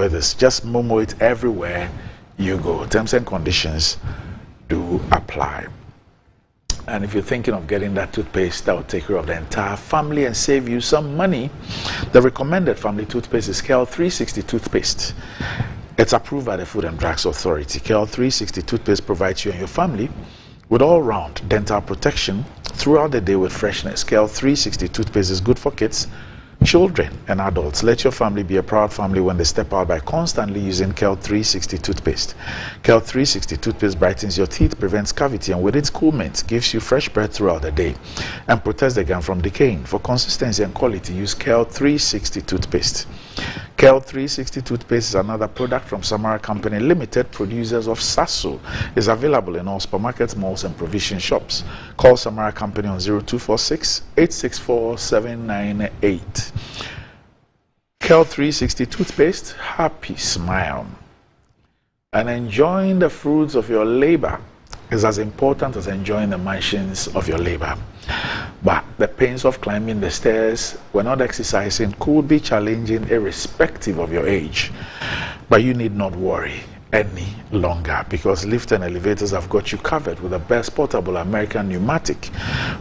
with this. Just momo it everywhere you go. Terms and conditions do apply. And if you're thinking of getting that toothpaste that will take care of the entire family and save you some money, the recommended family toothpaste is KL 360 toothpaste. It's approved by the Food and Drugs Authority. KL 360 toothpaste provides you and your family with all-round dental protection throughout the day with freshness. KL 360 toothpaste is good for kids, children, and adults. Let your family be a proud family when they step out by constantly using KL 360 toothpaste. KL 360 toothpaste brightens your teeth, prevents cavity, and with its cool mint, gives you fresh breath throughout the day and protects the gum from decaying. For consistency and quality, use KL 360 toothpaste. KL 360 toothpaste is another product from Samara Company Limited, producers of Sasso. Is available in all supermarkets, malls, and provision shops. Call Samara Company on 0246 864 798. KL 360 toothpaste, happy smile. And enjoying the fruits of your labor is as important as enjoying the mansions of your labor. But the pains of climbing the stairs when not exercising could be challenging irrespective of your age. But you need not worry any longer, because lift and elevators have got you covered with the best portable American pneumatic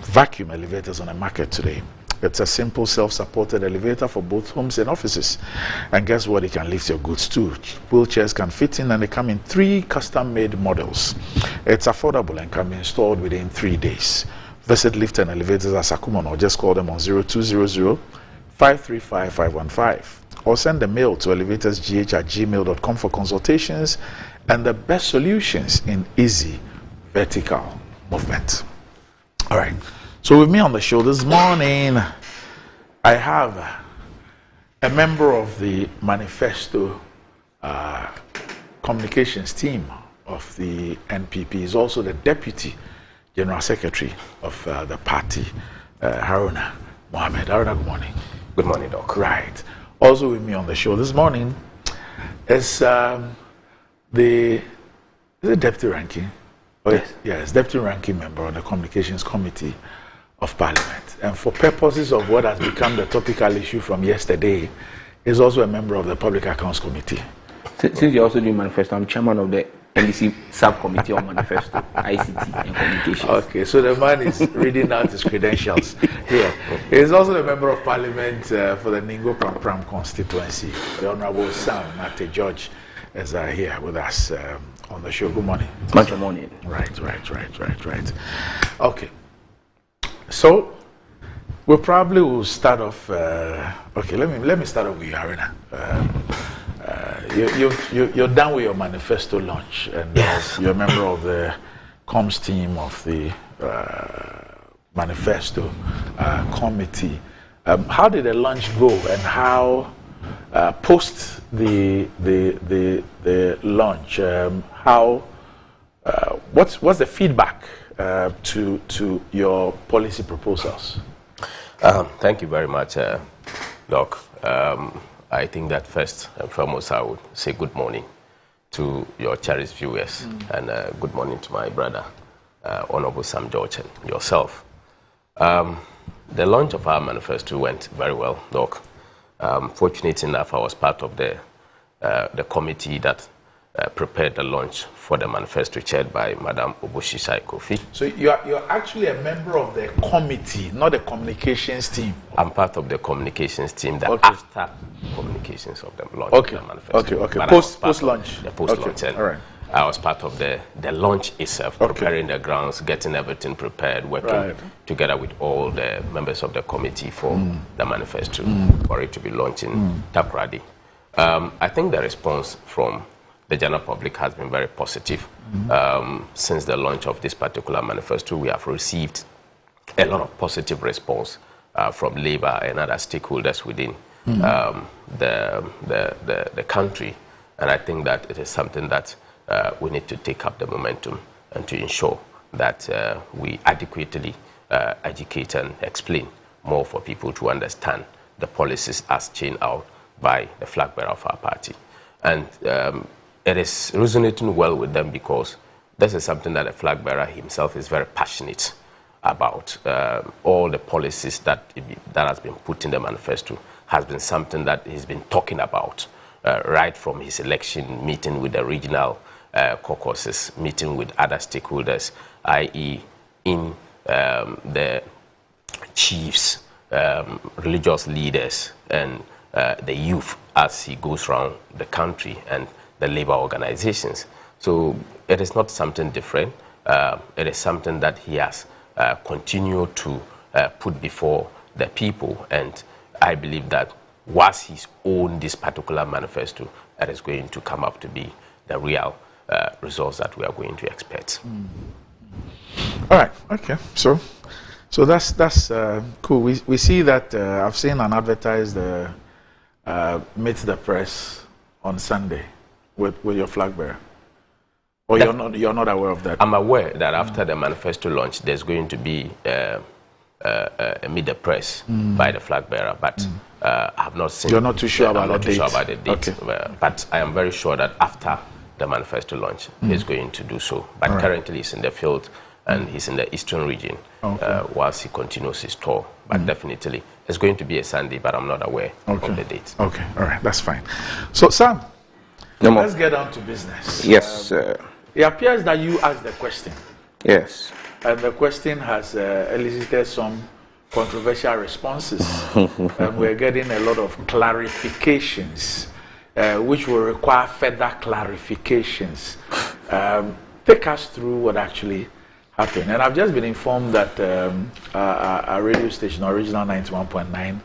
vacuum elevators on the market today. It's a simple self-supported elevator for both homes and offices. And guess what? It can lift your goods too. Wheelchairs can fit in, and they come in 3 custom-made models. It's affordable and can be installed within 3 days. Visit Lift and Elevators at Sakumon or just call them on 0200-535-515 or send a mail to elevatorsgh@gmail.com for consultations and the best solutions in easy vertical movement. All right. So with me on the show this morning, I have a member of the Manifesto communications team of the NPP. He's also the Deputy General Secretary of the party, Haruna Mohammed. Haruna, good morning. Good morning, Doc. Right. Also with me on the show this morning is the Deputy Ranking. Oh, yes. Yes, Deputy Ranking Member on the Communications Committee of Parliament. And for purposes of what has become the topical issue from yesterday, is also a member of the Public Accounts Committee. Since you're also doing manifesto, I'm chairman of the NDC subcommittee on manifesto, ICT and communications. Okay, so the man is reading out his credentials here. He's also a member of Parliament for the Ningo Pram constituency. The Honorable Sam Nate George is here with us on the show. Good morning. Good morning. Right. Okay. So we probably will start off. Okay, let me start off with you, Haruna. You're done with your manifesto launch, and yes, you're a member of the comms team of the manifesto committee. How did the launch go, and how post the launch? What's the feedback to your policy proposals? Thank you very much, Doc. I think that first and foremost I would say good morning to your cherished viewers, and good morning to my brother, Honorable Sam George, and yourself. The launch of our manifesto went very well, Doc. Fortunate enough, I was part of the committee that prepared the launch for the manifesto, chaired by Madam Oboshisai Kofi. So you're actually a member of the committee, not the communications team. I'm part of the communications team that Okay. after communications of the launch of the manifesto. Okay. But Post launch. The post launch. Okay. All right. I was part of the launch itself, preparing the grounds, getting everything prepared, working together with all the members of the committee for the manifesto for it to be launched in Takoradi. I think the response from the general public has been very positive. Since the launch of this particular manifesto, we have received a lot of positive response from Labour and other stakeholders within the country. And I think that it is something that we need to take up the momentum and to ensure that we adequately educate and explain more for people to understand the policies as chained out by the flag bearer of our party. And it is resonating well with them because this is something that the flag bearer himself is very passionate about. All the policies that has been put in the manifesto has been something that he's been talking about right from his election, meeting with the regional caucuses, meeting with other stakeholders, i.e. in the chiefs, religious leaders, and the youth as he goes around the country, and the labor organizations. So it is not something different. It is something that he has continued to put before the people, and I believe that once he's owned this particular manifesto, it is going to come up to be the real results that we are going to expect. All right. Okay. So that's cool. We see that I've seen an advertised meet the press on Sunday with your flag bearer. Or you're not aware of that? I'm aware that after the manifesto launch, there's going to be meet the press by the flag bearer, but I have not seen. You're not too sure about the date. I'm not too sure about the date. Okay. But I am very sure that after the manifesto launch, he's going to do so. But currently, he's in the field and he's in the eastern region whilst he continues his tour. But definitely, it's going to be a Sunday, but I'm not aware of the date. Okay, all right, that's fine. So, Sam, let's get down to business. Yes, it appears that you asked the question. Yes. And the question has elicited some controversial responses. And we're getting a lot of clarifications, which will require further clarifications. Take us through what actually happened. And I've just been informed that our radio station, Original 91.9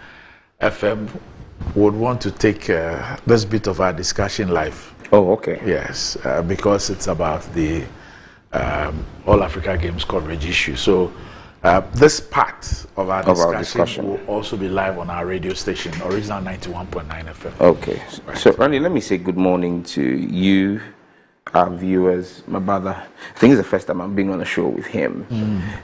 FM, would want to take this bit of our discussion live. Oh, okay. Yes, because it's about the All Africa Games coverage issue. So this part of our discussion will also be live on our radio station, Original 91.9 FM. Okay. Right. So, Randy, let me say good morning to you, our viewers, my brother. I think it's the first time I'm being on a show with him.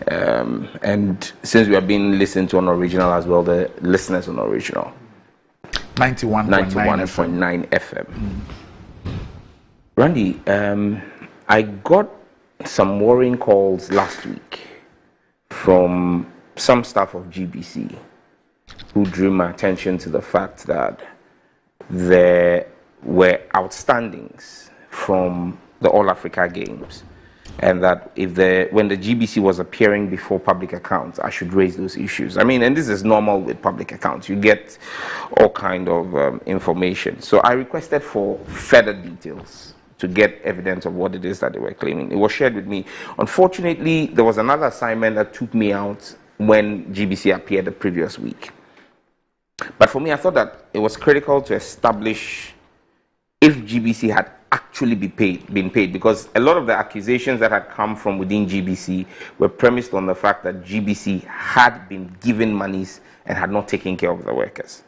And since we are being listened to on Original as well, the listeners on Original. 91.9 FM. Randy, I got some worrying calls last week from some staff of GBC who drew my attention to the fact that there were outstandings from the All Africa Games, and that when the GBC was appearing before public accounts, I should raise those issues. I mean, and this is normal with public accounts. You get all kind of information. So I requested for further details to get evidence of what it is that they were claiming. It was shared with me. Unfortunately, there was another assignment that took me out when GBC appeared the previous week. But for me, I thought that it was critical to establish if GBC had actually been paid, because a lot of the accusations that had come from within GBC were premised on the fact that GBC had been given monies and had not taken care of the workers.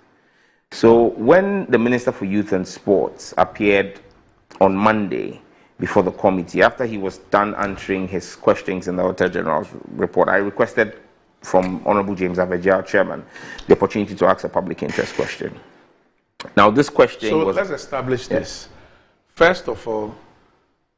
So when the Minister for Youth and Sports appeared on Monday before the committee, after he was done answering his questions in the Auditor General's report, I requested from Honorable James Aveji, our chairman, the opportunity to ask a public interest question. Now, this question was... So let's establish this. First of all,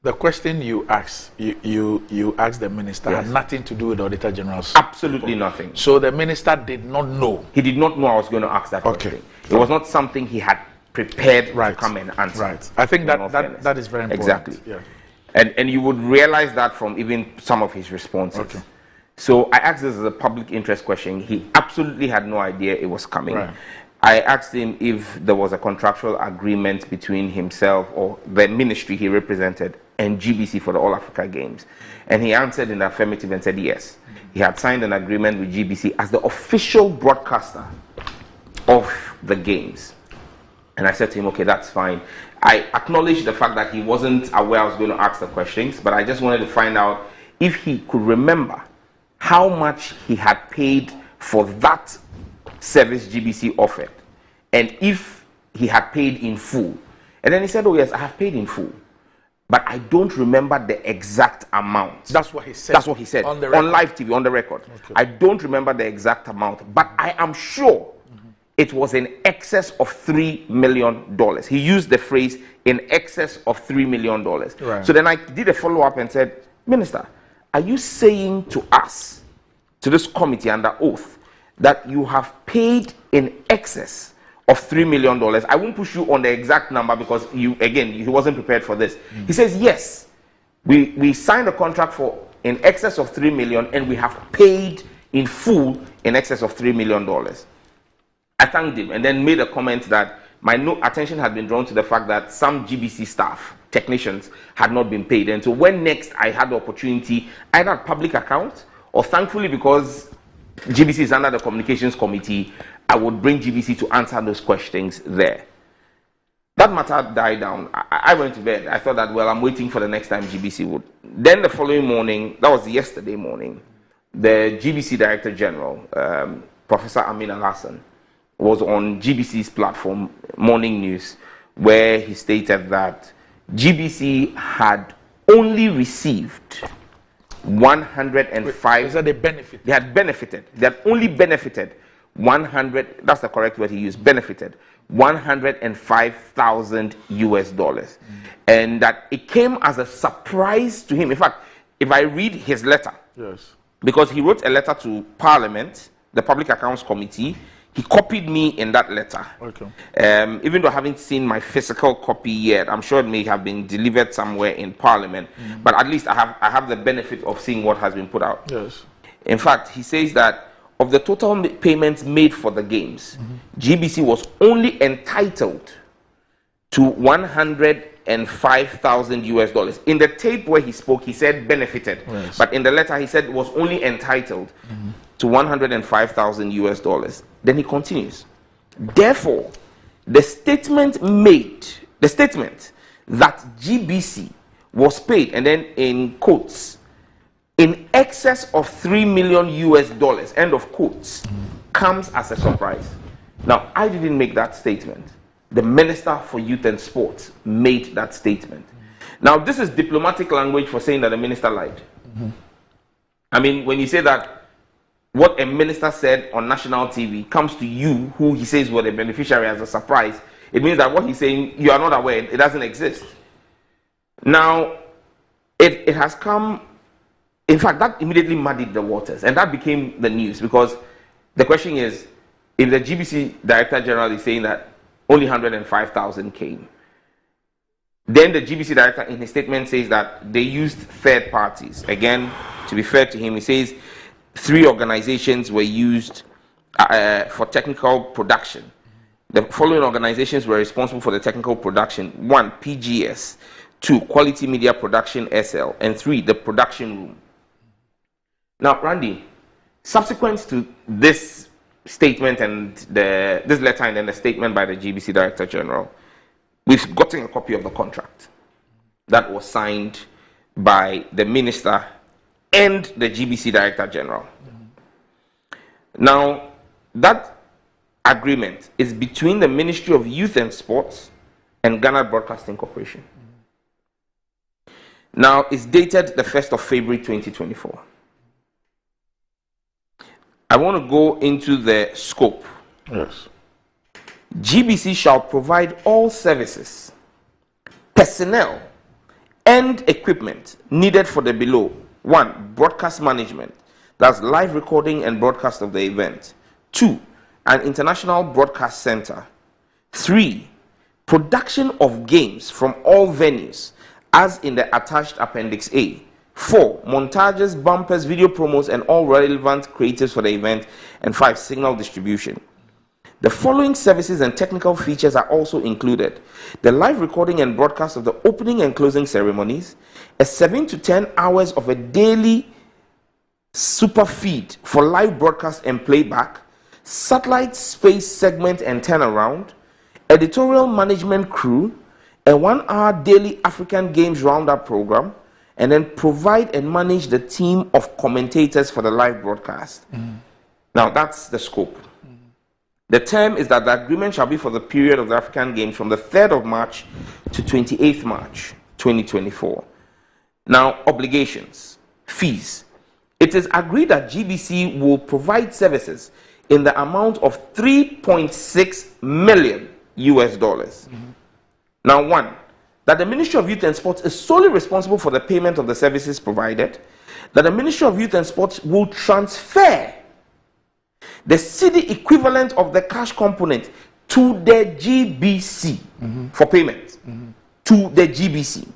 the question you asked, you asked the minister, had nothing to do with the Auditor General's Absolutely report. Nothing. So the minister did not know. He did not know I was going to ask that question. It was not something he had prepared to come and answer. Right. I think that is very important. Exactly. Yeah. And you would realize that from even some of his responses. Okay. So I asked this as a public interest question. He absolutely had no idea it was coming. Right. I asked him if there was a contractual agreement between himself or the ministry he represented and GBC for the All Africa Games. And he answered in the affirmative and said yes. He had signed an agreement with GBC as the official broadcaster of the games. And I said to him, okay, that's fine. I acknowledged the fact that he wasn't aware I was going to ask the questions, but I just wanted to find out if he could remember how much he had paid for that service GBC offered, and if he had paid in full. And then he said, oh yes, I have paid in full, but I don't remember the exact amount. That's what he said. That's what he said on live TV, on the record. Okay. I don't remember the exact amount, but I am sure it was in excess of $3 million. He used the phrase in excess of $3 million. Right. So then I did a follow-up and said, Minister, are you saying to us, to this committee under oath, that you have paid in excess of $3 million. I won't push you on the exact number because he wasn't prepared for this. He says, yes, we signed a contract for in excess of $3 million and we have paid in full in excess of $3 million. I thanked him and then made a comment that my attention had been drawn to the fact that some GBC staff, technicians, had not been paid. And so when next I had the opportunity, either at public account or thankfully because GBC is under the communications committee, I would bring GBC to answer those questions there. That matter died down. I went to bed. I thought that, well, I'm waiting for the next time GBC would. Then the following morning, that was yesterday morning, the GBC Director General, Professor Amin Al-Hassan, was on GBC's platform, Morning News, where he stated that GBC had only received 105. Is that they benefited? They had benefited. They had only benefited 100. That's the correct word he used. Benefited $105,000 US, and that it came as a surprise to him. In fact, if I read his letter, yes, because he wrote a letter to Parliament, the Public Accounts Committee. He copied me in that letter. Okay. Even though I haven't seen my physical copy yet, I'm sure it may have been delivered somewhere in Parliament. But at least I have the benefit of seeing what has been put out. Yes. In fact, he says that of the total payments made for the games, GBC was only entitled to $105,000 US. In the tape where he spoke, he said benefited. Yes. But in the letter, he said was only entitled to $105,000 US. Then he continues. Therefore, the statement that GBC was paid, and then in quotes, in excess of $3 million US, end of quotes, comes as a surprise. Now, I didn't make that statement. The Minister for Youth and Sports made that statement. Now, this is diplomatic language for saying that the minister lied. I mean, when you say that what a minister said on national TV comes to you, who he says were the beneficiary, as a surprise, it means that what he's saying, you are not aware, it doesn't exist. Now, it has come, in fact, that immediately muddied the waters, and that became the news, because the question is, if the GBC Director General is saying that only 105,000 came, then the GBC Director in his statement says that they used third parties. Again, to be fair to him, he says 3 organizations were used for technical production. The following organizations were responsible for the technical production: 1, PGS; 2, Quality Media Production SL; and 3, the production room. Now, Randy, subsequent to this statement and this letter and then the statement by the GBC Director General, we've gotten a copy of the contract that was signed by the minister and the GBC Director General. Now, that agreement is between the Ministry of Youth and Sports and Ghana Broadcasting Corporation. Now, it's dated the 1st of February 2024. I want to go into the scope. Yes. GBC shall provide all services, personnel, and equipment needed for the below: 1, broadcast management, that's live recording and broadcast of the event; 2, an international broadcast center; 3, production of games from all venues, as in the attached Appendix A; 4, montages, bumpers, video promos, and all relevant creatives for the event; and 5, signal distribution. The following services and technical features are also included: the live recording and broadcast of the opening and closing ceremonies, a 7 to 10 hours of a daily super feed for live broadcast and playback, satellite space segment and turnaround, editorial management crew, a 1-hour daily African Games Roundup program, and then provide and manage the team of commentators for the live broadcast. Now, that's the scope. The term is that the agreement shall be for the period of the African Games from the 3rd of March to 28th March 2024. Now, obligations, fees. It is agreed that GBC will provide services in the amount of $3.6 million US. Now, 1, that the Ministry of Youth and Sports is solely responsible for the payment of the services provided, that the Ministry of Youth and Sports will transfer the cedi equivalent of the cash component to the GBC for payment. To the GBC.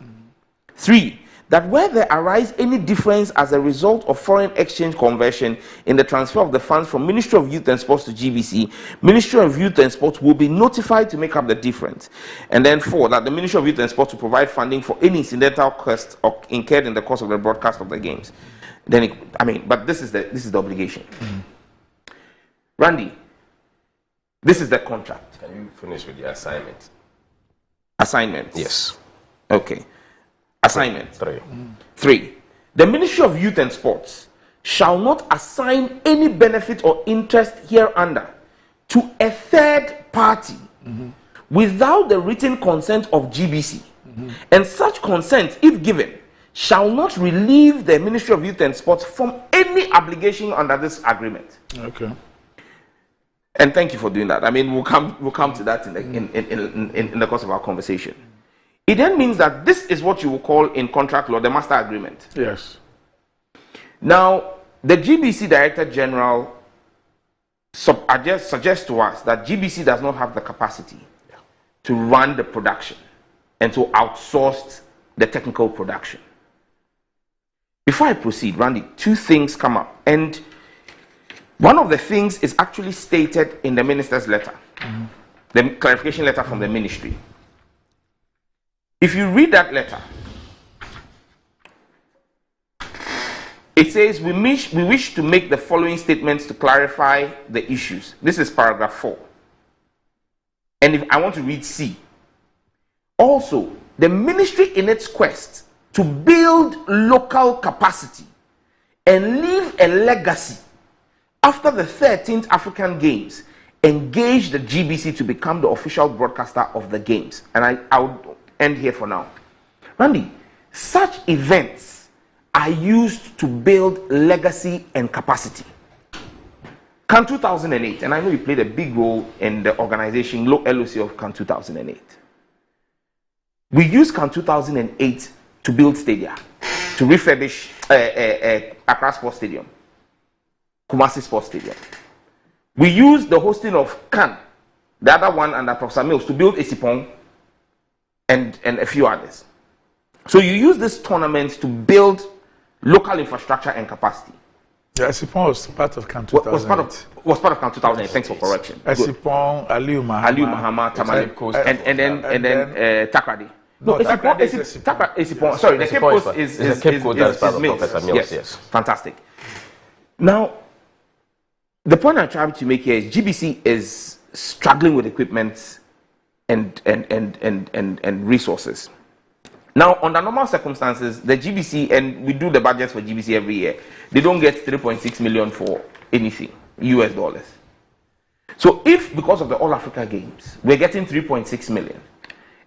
3. That where there arise any difference as a result of foreign exchange conversion in the transfer of the funds from Ministry of Youth and Sports to GBC, Ministry of Youth and Sports will be notified to make up the difference. And then 4, that the Ministry of Youth and Sports will provide funding for any incidental costs incurred in the course of the broadcast of the games. Then, but this is the obligation. Randy, this is the contract. Can you finish with the assignment? Assignments? Yes. Okay. Assignment. 3. The Ministry of Youth and Sports shall not assign any benefit or interest hereunder to a third party without the written consent of GBC. And such consent, if given, shall not relieve the Ministry of Youth and Sports from any obligation under this agreement. Okay. And thank you for doing that. I mean, we'll come to that in the course of our conversation. It then means that this is what you will call in contract law the master agreement. Yes. Now, the GBC Director General suggests to us that GBC does not have the capacity to run the production and to outsource the technical production. Before I proceed, Randy, 2 things come up. And one of the things is actually stated in the minister's letter, the clarification letter from the ministry. If you read that letter, it says, we wish to make the following statements to clarify the issues. This is paragraph 4. And if I want to read C. Also, the ministry in its quest to build local capacity and leave a legacy after the 13th African Games, engaged the GBC to become the official broadcaster of the games. And I would end here for now. Randy, such events are used to build legacy and capacity. CAN 2008, and I know you played a big role in the organization LOC of CAN 2008. We used CAN 2008 to build stadia, to refurbish Accra Sports Stadium, Kumasi Sports Stadium. We used the hosting of CAN, the other one under Professor Mills, to build Esipong and a few others. So you use this tournament to build local infrastructure and capacity. Yeah, Esipong was part of CAN 2008. Was part of CAN 2008. Thanks for correction. Esipong, Aliu Mahama, Tamale, and then Takrady. No, Esipong. Sorry, the Cape Coast is Mills. Yes, fantastic. Now, the point I'm trying to make here is GBC is struggling with equipment and resources. Now, under normal circumstances, the GBC, and we do the budgets for GBC every year, they don't get 3.6 million for anything, US dollars. So if, because of the All Africa Games, we're getting 3.6 million,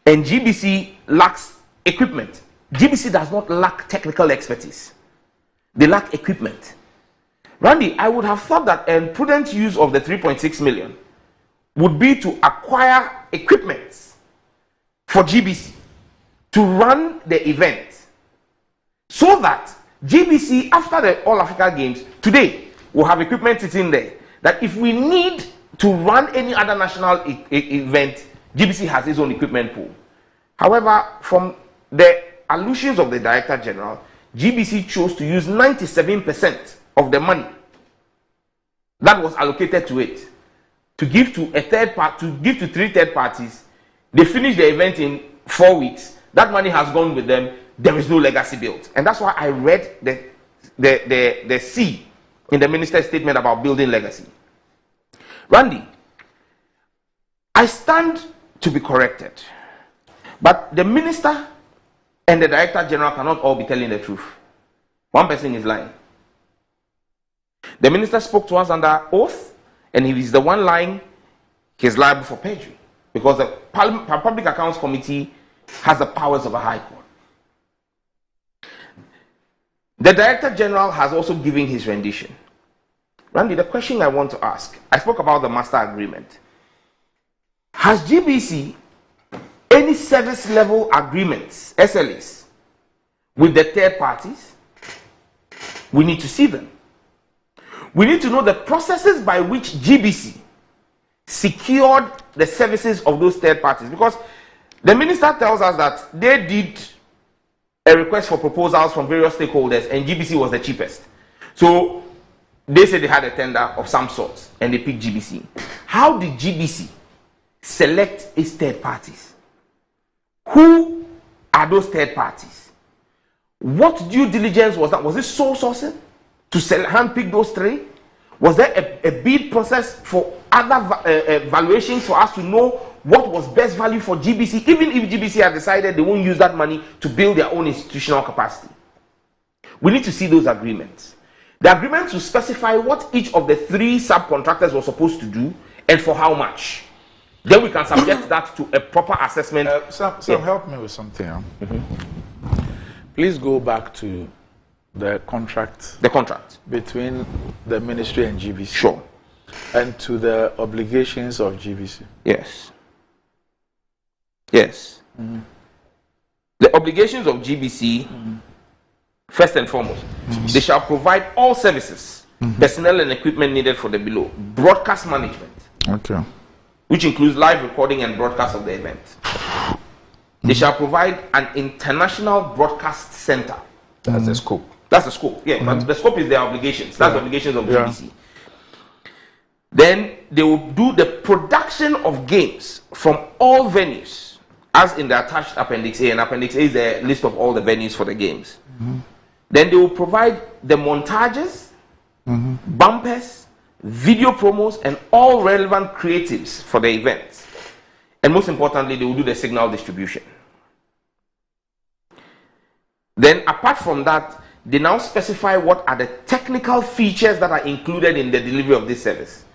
and GBC lacks equipment, GBC does not lack technical expertise. They lack equipment. Randy, I would have thought that a prudent use of the 3.6 million would be to acquire equipment for GBC to run the event, so that GBC, after the All Africa Games, today will have equipment sitting there that if we need to run any other national event, GBC has its own equipment pool. However, from the allusions of the Director General, GBC chose to use 97% of the money that was allocated to it to give to a third part, to give to 3 third parties. They finished the event in 4 weeks. That money has gone with them. There is no legacy built. And that's why I read the C in the minister's statement about building legacy. Randy, I stand to be corrected, but the minister and the Director General cannot all be telling the truth. One person is lying. The minister spoke to us under oath, and if he's the one lying, he's liable for perjury, because the Public Accounts Committee has the powers of a high court. The Director General has also given his rendition. Randy, the question I want to ask, I spoke about the master agreement. Has GBC any service level agreements, SLAs, with the third parties? We need to see them. We need to know the processes by which GBC secured the services of those third parties? Because the minister tells us that they did a request for proposals from various stakeholders and GBC was the cheapest. So they said they had a tender of some sort and they picked GBC. How did GBC select its third parties? Who are those third parties? What due diligence was that? Was it sole sourcing to handpick those three? Was there a bid process for other valuations for us to know what was best value for GBC, even if GBC had decided they won't use that money to build their own institutional capacity? We need to see those agreements. The agreements will specify what each of the three subcontractors was supposed to do and for how much. Then we can subject that to a proper assessment. Sam, help me with something. Please go back to the contract. The contract between the ministry and GBC. Sure. And to the obligations of GBC. Yes. Yes. The obligations of GBC, first and foremost, they shall provide all services, personnel and equipment needed for the below. Broadcast management. Okay. Which includes live recording and broadcast of the event. They shall provide an international broadcast center. That's the scope. That's the scope, yeah. But the scope is their obligations. That's the obligations of GBC. Then they will do the production of games from all venues, as in the attached Appendix A. And Appendix A is the list of all the venues for the games. Then they will provide the montages, bumpers, video promos, and all relevant creatives for the events. And most importantly, they will do the signal distribution. Then apart from that, they now specify what are the technical features that are included in the delivery of this service.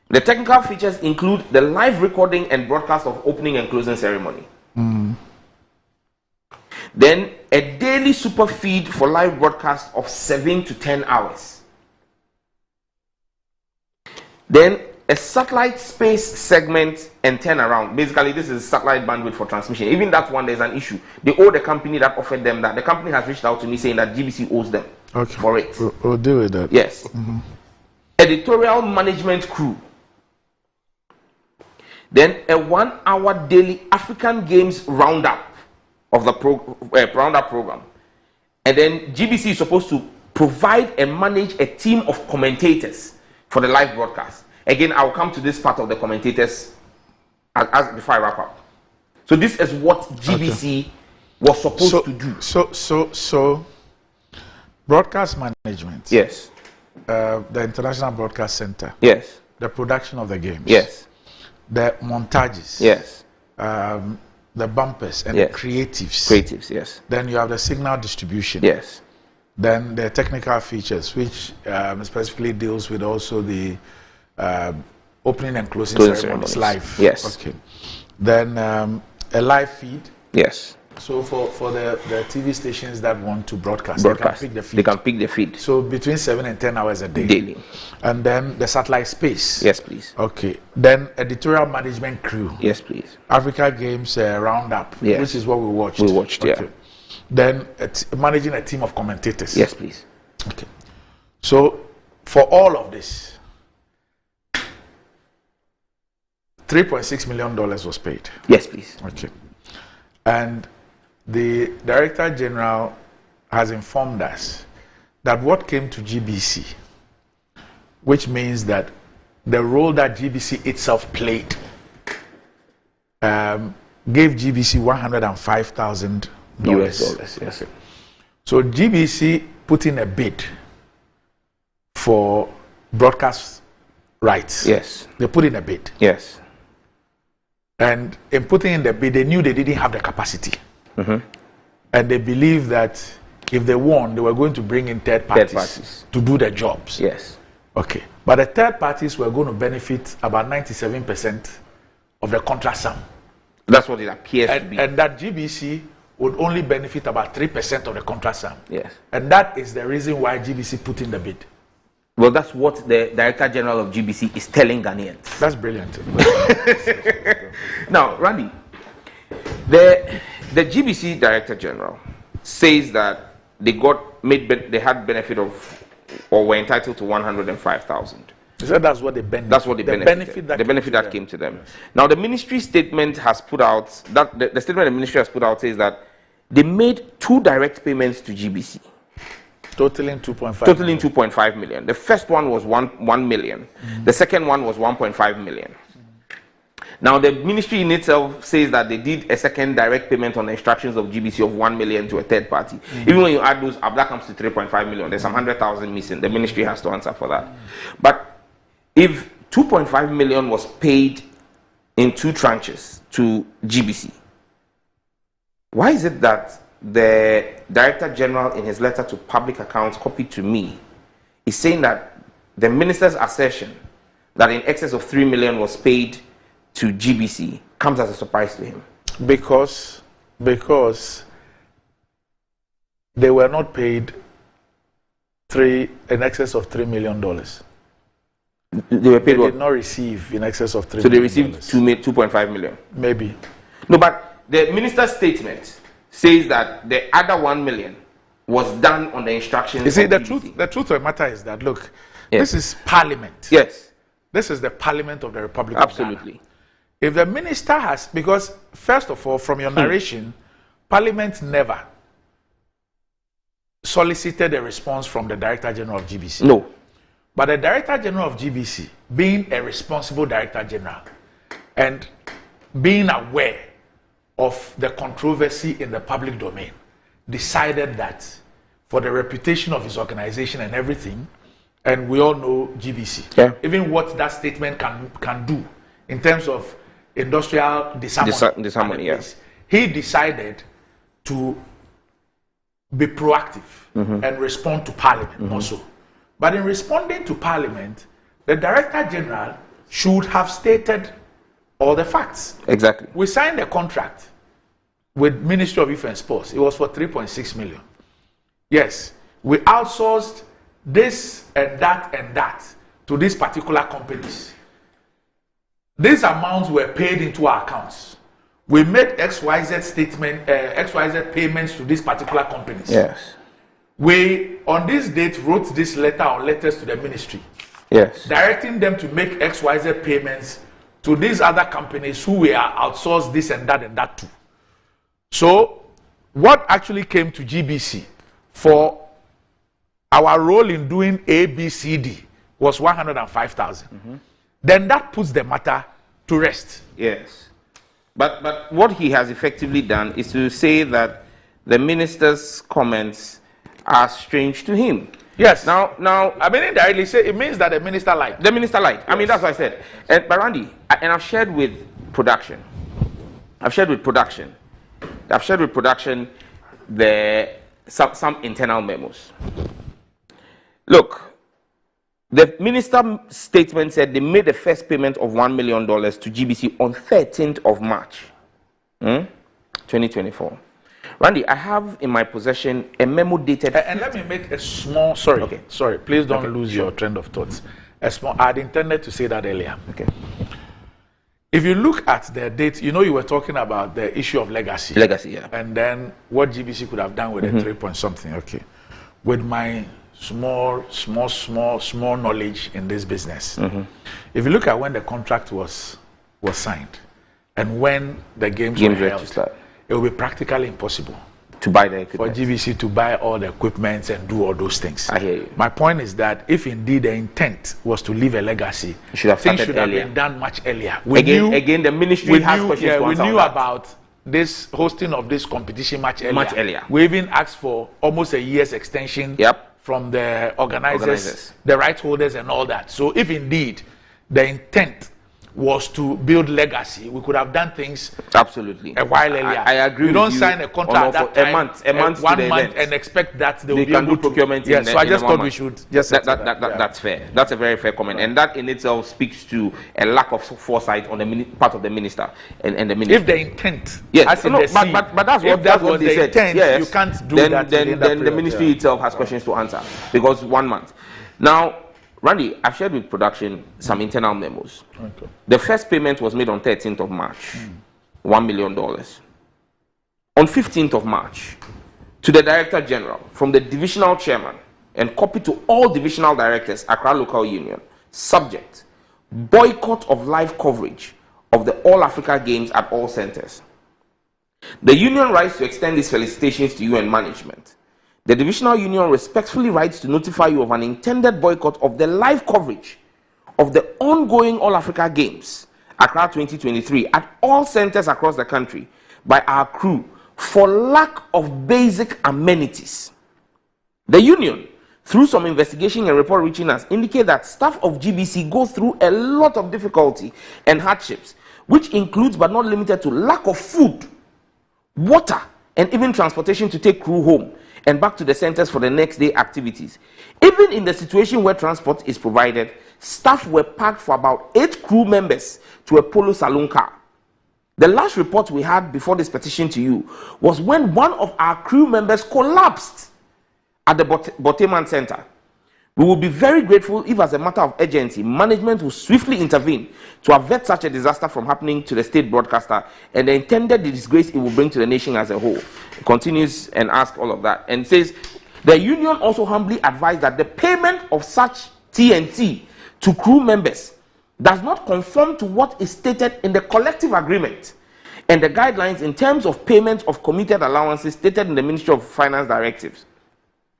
The technical features include the live recording and broadcast of opening and closing ceremony. Then a daily super feed for live broadcast of 7 to 10 hours. Then a satellite space segment and turnaround. Basically, this is satellite bandwidth for transmission. Even that one, there's an issue. They owe the company that offered them that. The company has reached out to me saying that GBC owes them for it. We'll deal with that. Yes. Editorial management crew. Then a 1 hour daily African Games roundup of the roundup program. And then GBC is supposed to provide and manage a team of commentators for the live broadcast. Again, I'll come to this part of the commentators as before I wrap up. So this is what GBC was supposed to do. So broadcast management. Yes. The International Broadcast Center. Yes. The production of the games. Yes. The montages. Yes. The bumpers and the creatives. Creatives, yes. Then you have the signal distribution. Yes. Then the technical features, which specifically deals with also the opening and closing ceremonies live. Yes. Okay. Then a live feed. Yes. So for the TV stations that want to broadcast, they can pick the feed. So between 7 and 10 hours a day. Daily. And then the satellite space. Yes, please. Okay. Then editorial management crew. Yes, please. Africa Games roundup, which is what we watched. We watched, yeah. Then managing a team of commentators. Yes, please. Okay. So for all of this, $3.6 million was paid. Yes, please. Okay. And the Director General has informed us that what came to GBC, which means that the role that GBC itself played, gave GBC $105,000. US dollars, yes. So GBC put in a bid for broadcast rights. Yes. They put in a bid. Yes. And in putting in the bid, they knew they didn't have the capacity. And they believed that if they won, they were going to bring in third parties to do the jobs. Yes. Okay. But the third parties were going to benefit about 97% of the contract sum. That's what it appears to be. And that GBC would only benefit about 3% of the contract sum. Yes. And that is the reason why GBC put in the bid. Well, that's what the Director General of GBC is telling Ghanaians. That's brilliant. Now, Randy, the GBC Director General says that they had benefit of, or were entitled to 105,000. You said that's what they benefit. That's what they benefited. The benefit that came to them. Yes. Now, the ministry statement has put out, that the statement the ministry has put out says that they made 2 direct payments to GBC. Totaling 2.5 Totaling 2.5 million. The first one was 1 million. The second one was 1.5 million. Now, the ministry in itself says that they did a second direct payment on the instructions of GBC of 1 million to a third party. Even when you add those up, that comes to 3.5 million. There's some 100,000 missing. The ministry has to answer for that. But if 2.5 million was paid in 2 tranches to GBC, why is it that the Director General in his letter to public accounts copied to me is saying that the minister's assertion that in excess of 3 million was paid to GBC comes as a surprise to him? Because they were not paid in excess of $3 million. They were paid They what? did not receive in excess of $3 million. So they received 2.5 million. Maybe. No, but the minister's statement says that the other 1 million was done on the instructions. You see, of the GBC. truth of the matter is that, look, Yes. this is Parliament. Yes, This is the Parliament of the Republic absolutely. of Ghana. If the minister has, because first of all, from your narration, Parliament never solicited a response from the Director General of GBC. No. But the Director General of GBC, being a responsible Director General and being aware of the controversy in the public domain, decided that for the reputation of his organization and everything, and we all know GBC, Yeah. even what that statement can do in terms of industrial disharmony, Disharmony, yeah. he decided to be proactive and respond to Parliament also. But in responding to Parliament, the Director General should have stated all the facts. Exactly. We signed a contract with Ministry of Youth and Sports. It was for 3.6 million. Yes, we outsourced this and that to these particular companies. These amounts were paid into our accounts. We made XYZ statement, XYZ payments to these particular companies. Yes. We, on this date, wrote this letter or letters to the ministry, Yes. directing them to make XYZ payments to these other companies who were outsourced this and that to. So, what actually came to GBC for our role in doing ABCD was 105,000. Then that puts the matter to rest. Yes. But what he has effectively done is to say that the minister's comments are strange to him. Yes. Now, I mean, indirectly say it means that the minister lied. the minister lied. I mean, that's what I said. But Randy, and I've shared with production. Some internal memos. Look, the minister's statement said they made the first payment of $1 million to GBC on 13th of March, 2024. Randy, I have in my possession a memo dated. And let me make a small, sorry, please don't lose your train of thoughts. I had intended to say that earlier. Okay. If you look at the date, you know you were talking about the issue of legacy. Legacy, yeah. And then what GBC could have done with the 3 point something, okay. With my small knowledge in this business. If you look at when the contract was signed and when the games were ready held, to start, it will be practically impossible to buy the for equipment. GBC to buy all the equipment and do all those things. I hear you. My point is that if indeed the intent was to leave a legacy, should have things started should have earlier. been done much earlier. Again, the ministry has questions to we answer knew on that. about this hosting of this competition much earlier. Earlier. We even asked for almost a year's extension from the organizers, the rights holders and all that. So if indeed the intent was to build legacy, we could have done things absolutely a while earlier. I agree. You don't sign a contract at that time, a month, one to the month, event. and expect that they will They be can able do procurement. to. Yes, so I just thought we month. should just that's fair. That's a very fair comment, and that in itself speaks to a lack of foresight on the part of the minister and the ministry. If the intent, yes, but that's what they said. Intent, yes, you can't do then, that. Then the ministry itself has questions to answer because 1 month. Now, Randy, I've shared with production some internal memos. Okay. The first payment was made on 13th of March, $1 million. On 15th of March, to the Director General, from the divisional chairman, and copied to all divisional directors, Accra Local Union, Subject: boycott of live coverage of the All Africa Games at all centers. The union writes to extend its felicitations to you and management. The divisional union respectfully writes to notify you of an intended boycott of the live coverage of the ongoing All Africa Games, Accra 2023, at all centers across the country by our crew for lack of basic amenities. The union, through some investigation and report reaching us, indicate that staff of GBC go through a lot of difficulty and hardships, which includes but not limited to lack of food, water, and even transportation to take crew home and back to the centers for the next day activities. Even in the situation where transport is provided, staff were packed for about 8 crew members to a Polo Saloon car. The last report we had before this petition to you was when one of our crew members collapsed at the Boteman Center. We will be very grateful if, as a matter of urgency, management will swiftly intervene to avert such a disaster from happening to the state broadcaster and the intended disgrace it will bring to the nation as a whole. It continues and asks all of that and says, the union also humbly advised that the payment of such TNT to crew members does not conform to what is stated in the collective agreement and the guidelines in terms of payment of committed allowances stated in the Ministry of Finance directives.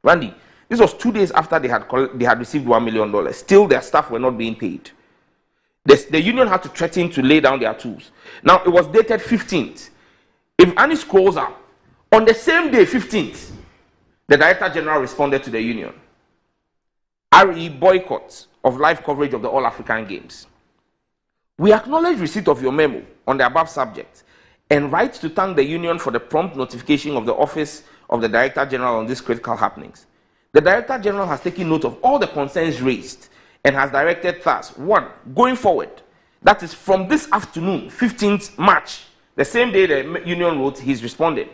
Randy, this was 2 days after they had received $1 million. Still, their staff were not being paid. The union had to threaten to lay down their tools. Now, it was dated 15th. If Annie scrolls up, on the same day, 15th, the Director General responded to the union. RE boycott of live coverage of the All African Games. We acknowledge receipt of your memo on the above subject and write to thank the union for the prompt notification of the Office of the Director General on these critical happenings. The Director General has taken note of all the concerns raised and has directed thus: 1. Going forward, that is from this afternoon, 15th March, the same day the union wrote, he's responded.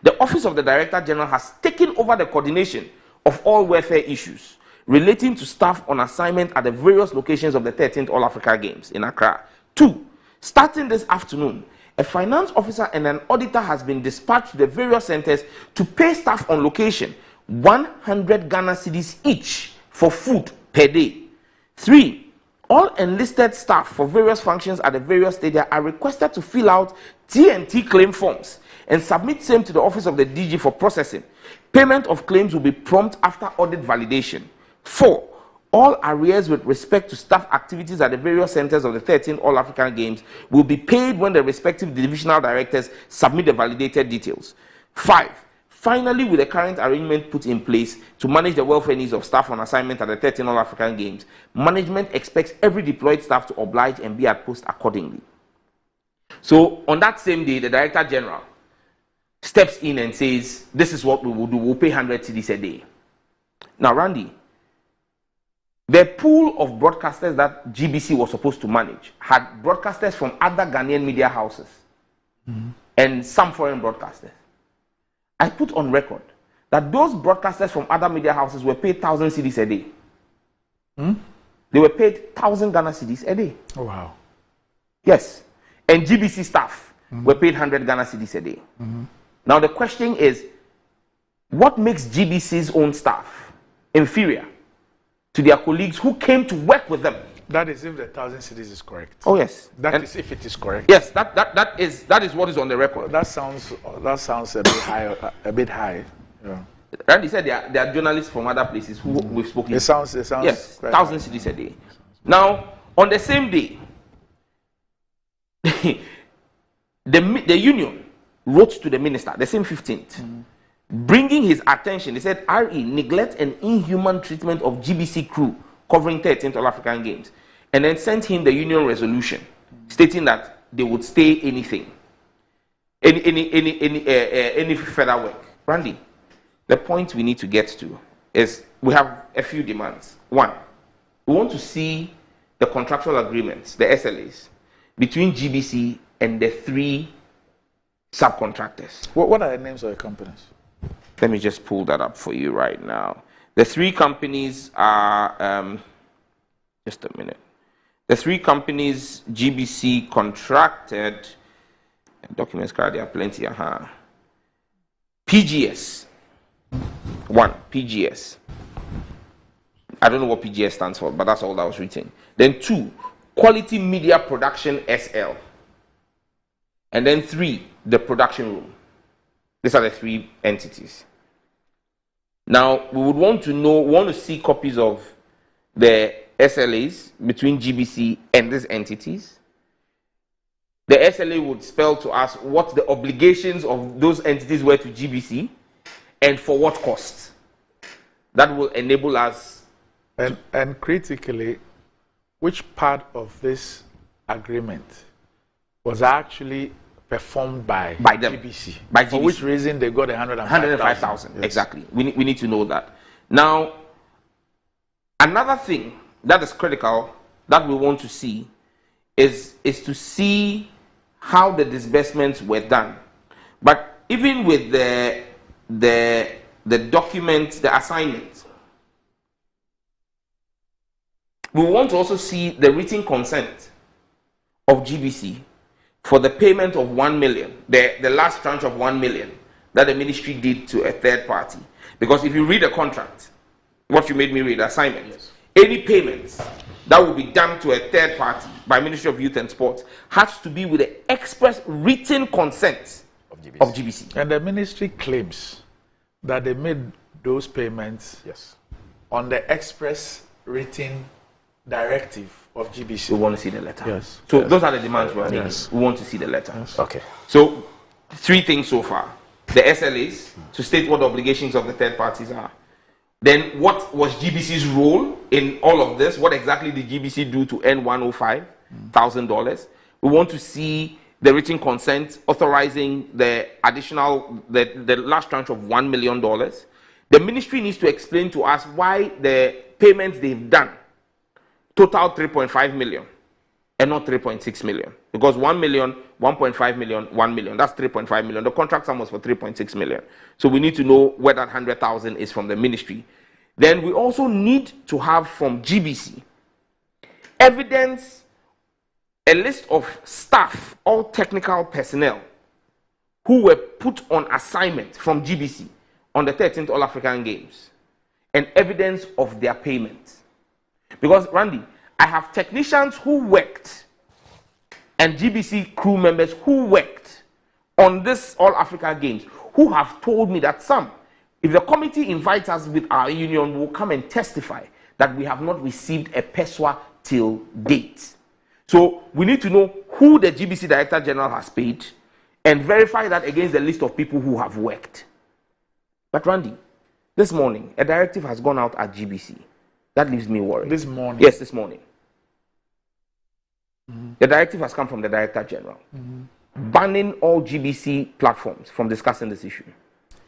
The Office of the Director General has taken over the coordination of all welfare issues relating to staff on assignment at the various locations of the 13th All Africa Games in Accra. 2. Starting this afternoon, a finance officer and an auditor has been dispatched to the various centers to pay staff on location 100 Ghana cedis each for food per day. 3. All enlisted staff for various functions at the various stadia are requested to fill out TNT claim forms and submit same to the Office of the DG for processing. Payment of claims will be prompt after audit validation. 4. All arrears with respect to staff activities at the various centers of the 13 All African Games will be paid when the respective divisional directors submit the validated details. 5. Finally, with the current arrangement put in place to manage the welfare needs of staff on assignment at the 13 All African Games, management expects every deployed staff to oblige and be at post accordingly. So, on that same day, the Director General steps in and says, this is what we will do, we'll pay 100 cedis a day. Now, Randy, the pool of broadcasters that GBC was supposed to manage had broadcasters from other Ghanaian media houses and some foreign broadcasters. I put on record that those broadcasters from other media houses were paid 1,000 cedis a day. They were paid 1,000 Ghana cedis a day. Oh, wow. Yes. And GBC staff were paid 100 Ghana cedis a day. Now the question is, what makes GBC's own staff inferior to their colleagues who came to work with them? That is if the 1,000 cedis is correct. Oh yes. That is if it is correct. Yes, that is what is on the record. That sounds a bit high. A bit high. Yeah. Randy said there are journalists from other places who we've spoken to. It sounds yes, 1,000 cedis a day. Now, on the same day, the union wrote to the minister, the same 15th, bringing his attention. He said, RE neglect and inhuman treatment of GBC crew covering 13th All African Games, and then sent him the union resolution stating that they would stay anything, any further work. Randy, the point we need to get to is we have a few demands. 1, we want to see the contractual agreements, the SLAs, between GBC and the 3 subcontractors. What are the names of the companies? Let me just pull that up for you right now. The 3 companies are, just a minute. The 3 companies GBC contracted, documents card, there are plenty, PGS. 1, PGS. I don't know what PGS stands for, but that's all that was written. Then 2, Quality Media Production SL. And then 3, the production room. These are the 3 entities. Now, we would want to see copies of the SLAs between GBC and these entities. The SLA would spell to us what the obligations of those entities were to GBC and for what cost. That will enable us. And critically, which part of this agreement was actually performed by them, GBC? By For GBC. which reason they got 105,000? Yes. Exactly. We need to know that. Now, another thing that is critical that we want to see is to see how the disbursements were done. But even with the documents, the assignments, we want to also see the written consent of GBC for the payment of 1 million, the last tranche of 1 million that the ministry did to a third party. Because if you read the contract, what you made me read, assignment, yes, any payments that will be done to a third party by Ministry of Youth and Sports has to be with the express written consent of GBC. And the ministry claims that they made those payments, yes, on the express written directive of GBC. We want to see the letter. Yes. So yes, those are the demands we're making. Yes. We want to see the letter. Yes. Okay. So 3 things so far. The SLAs, to state what the obligations of the third parties are. Then what was GBC's role in all of this? What exactly did GBC do to earn $105,000? We want to see the written consent authorizing the additional, the last tranche of $1 million. The ministry needs to explain to us why the payments they've done total 3.5 million and not 3.6 million. Because 1 million, 1.5 million, 1 million. That's 3.5 million. The contract sum was for 3.6 million. So we need to know where that 100,000 is from the ministry. Then we also need to have from GBC evidence, a list of staff, all technical personnel who were put on assignment from GBC on the 13th All African Games, and evidence of their payments. Because, Randy, I have technicians who worked and GBC crew members who worked on this All Africa Games who have told me that if the committee invites us with our union, we'll come and testify that we have not received a PESWA till date. So we need to know who the GBC Director General has paid and verify that against the list of people who have worked. But Randy, this morning, a directive has gone out at GBC. That leaves me worried. This morning? Yes, this morning. The directive has come from the Director General, banning all GBC platforms from discussing this issue.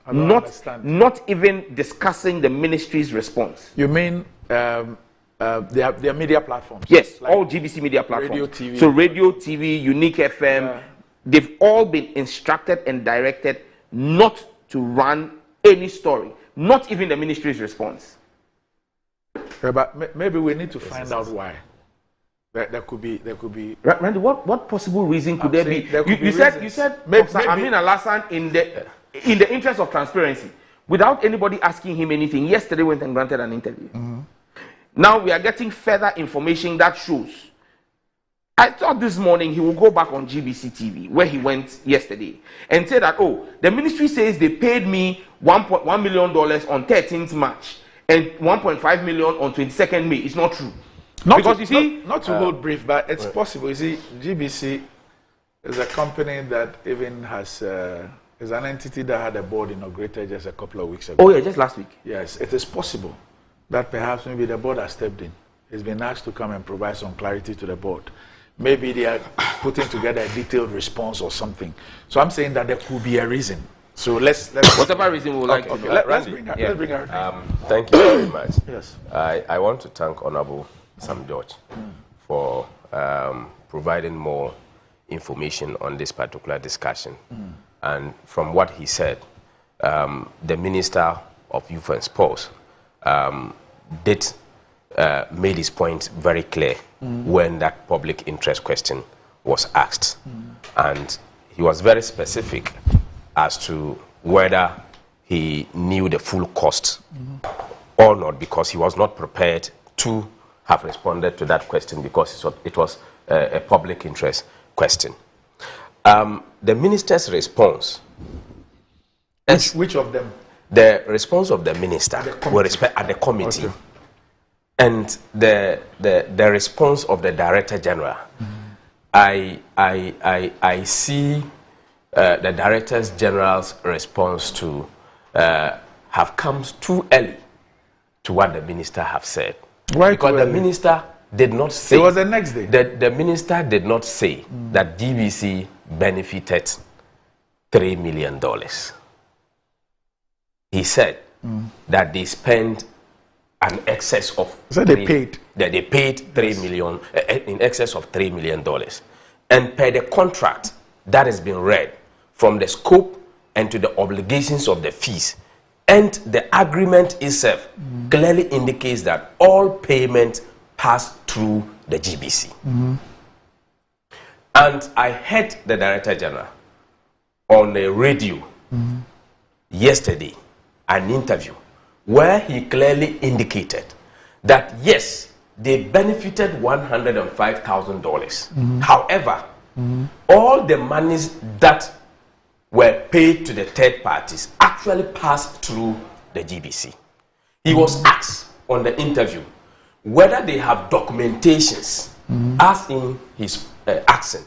Not even discussing the ministry's response. You mean their media platforms? Yes, like all GBC media platforms. Radio, TV. So radio, TV, Unique FM, they've all been instructed and directed not to run any story, not even the ministry's response. But maybe we need to find out why. There could be. Randy, what possible reason could there be? You said maybe Amin Alassane in the interest of transparency, without anybody asking him anything, yesterday went and granted an interview. Now we are getting further information that shows. I thought this morning he will go back on GBC TV, where he went yesterday, and say that, the ministry says they paid me $1 million on 13th March and 1.5 million on 22nd May. It's not true. Not to hold brief, but it's possible. You see, GBC is a company that even has is an entity that had a board inaugurated just a couple of weeks ago. Oh yeah, just last week. Yes, it is possible that perhaps maybe the board has stepped in. It's been asked to come and provide some clarity to the board. Maybe they are putting together a detailed response or something. So I'm saying that there could be a reason. So let's whatever reason we would like to know. Let's bring her. Thank you very much. Yes. I want to thank Honorable Sam George for providing more information on this particular discussion. And from what he said, the Minister of Youth and Sports did made his point very clear when that public interest question was asked. And he was very specific as to whether he knew the full cost or not, because he was not prepared to have responded to that question because it was a public interest question. The minister's response. Which of them? The response of the minister with respect at the committee, okay, and the response of the Director General. I see the Director General's response to have come too early to what the minister have said. Why? Because the minister did not say. It was the next day. The minister did not say that GBC benefited $3 million. He said that they spent an excess of. So they paid. That they paid $3 million, in excess of $3 million, and per the contract that has been read, from the scope and to the obligations of the fees, and the agreement itself clearly indicates that all payment passed through the GBC. And I heard the Director General on the radio yesterday, an interview where he clearly indicated that yes, they benefited $105,000. However, all the monies that were paid to the third parties actually passed through the GBC. He was asked on the interview whether they have documentations, as in his accent,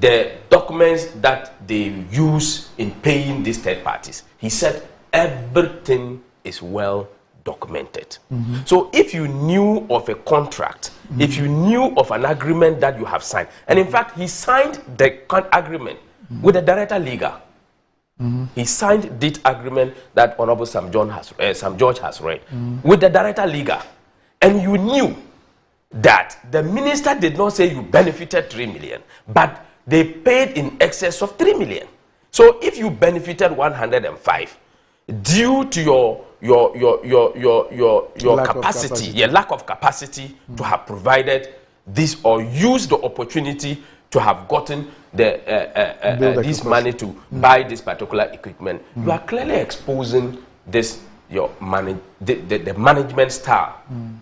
the documents that they use in paying these third parties. He said everything is well documented. So if you knew of a contract, if you knew of an agreement that you have signed, and in fact he signed the agreement with the Director Legal. He signed this agreement that Honorable Sam George has read with the Director Legal, and you knew that the minister did not say you benefited $3 million, but they paid in excess of $3 million. So if you benefited 105 due to your capacity, lack of capacity to have provided this or use the opportunity to have gotten this money to buy this particular equipment, you are clearly exposing this the management style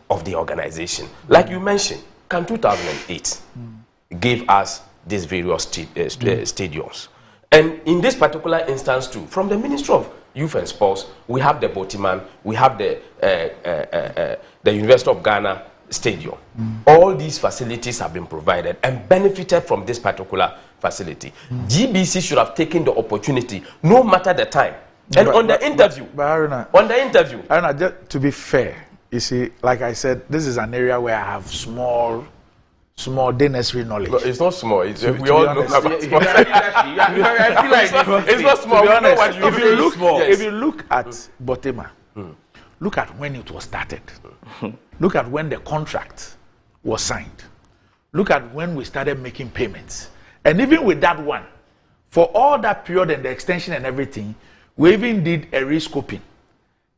of the organization. Like you mentioned, CAN 2008 gave us these various stadiums. And in this particular instance too, from the Ministry of Youth and Sports, we have the Botiman, we have the University of Ghana Stadium. All these facilities have been provided and benefited from this particular facility. GBC should have taken the opportunity, no matter the time. And on the interview, Aruna, just to be fair, you see, like I said, this is an area where I have small necessary knowledge. But it's not small. It's, we all know about small. It's not small. If you look at Botema, look at when it was started. Look at when the contract was signed. Look at when we started making payments. And even with that one, for all that period and the extension and everything, we even did a rescoping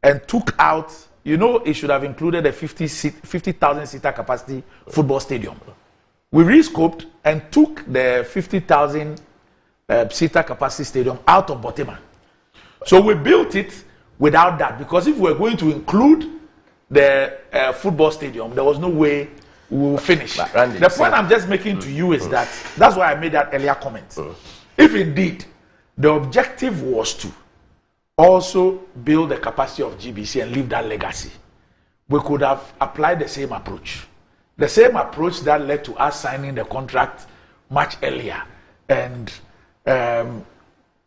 and took out, you know, it should have included a 50,000 seater capacity football stadium. We rescoped and took the 50,000 seater capacity stadium out of Botema. So we built it without that, because if we were going to include the football stadium, there was no way we will finish. Randy, the point I'm just making to you is that's why I made that earlier comment. If indeed the objective was to also build the capacity of GBC and leave that legacy, we could have applied the same approach. The same approach that led to us signing the contract much earlier and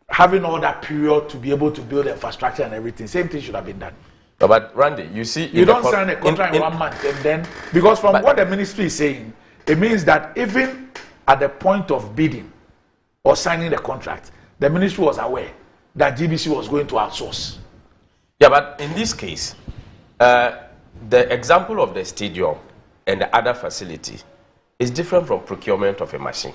having all that period to be able to build infrastructure and everything. Same thing should have been done. No, but Randy, you see, you don't sign a contract in 1 month and then, because from what the ministry is saying, it means that even at the point of bidding or signing the contract, the ministry was aware that GBC was going to outsource. Yeah, but in this case, the example of the stadium and the other facility is different from procurement of a machine.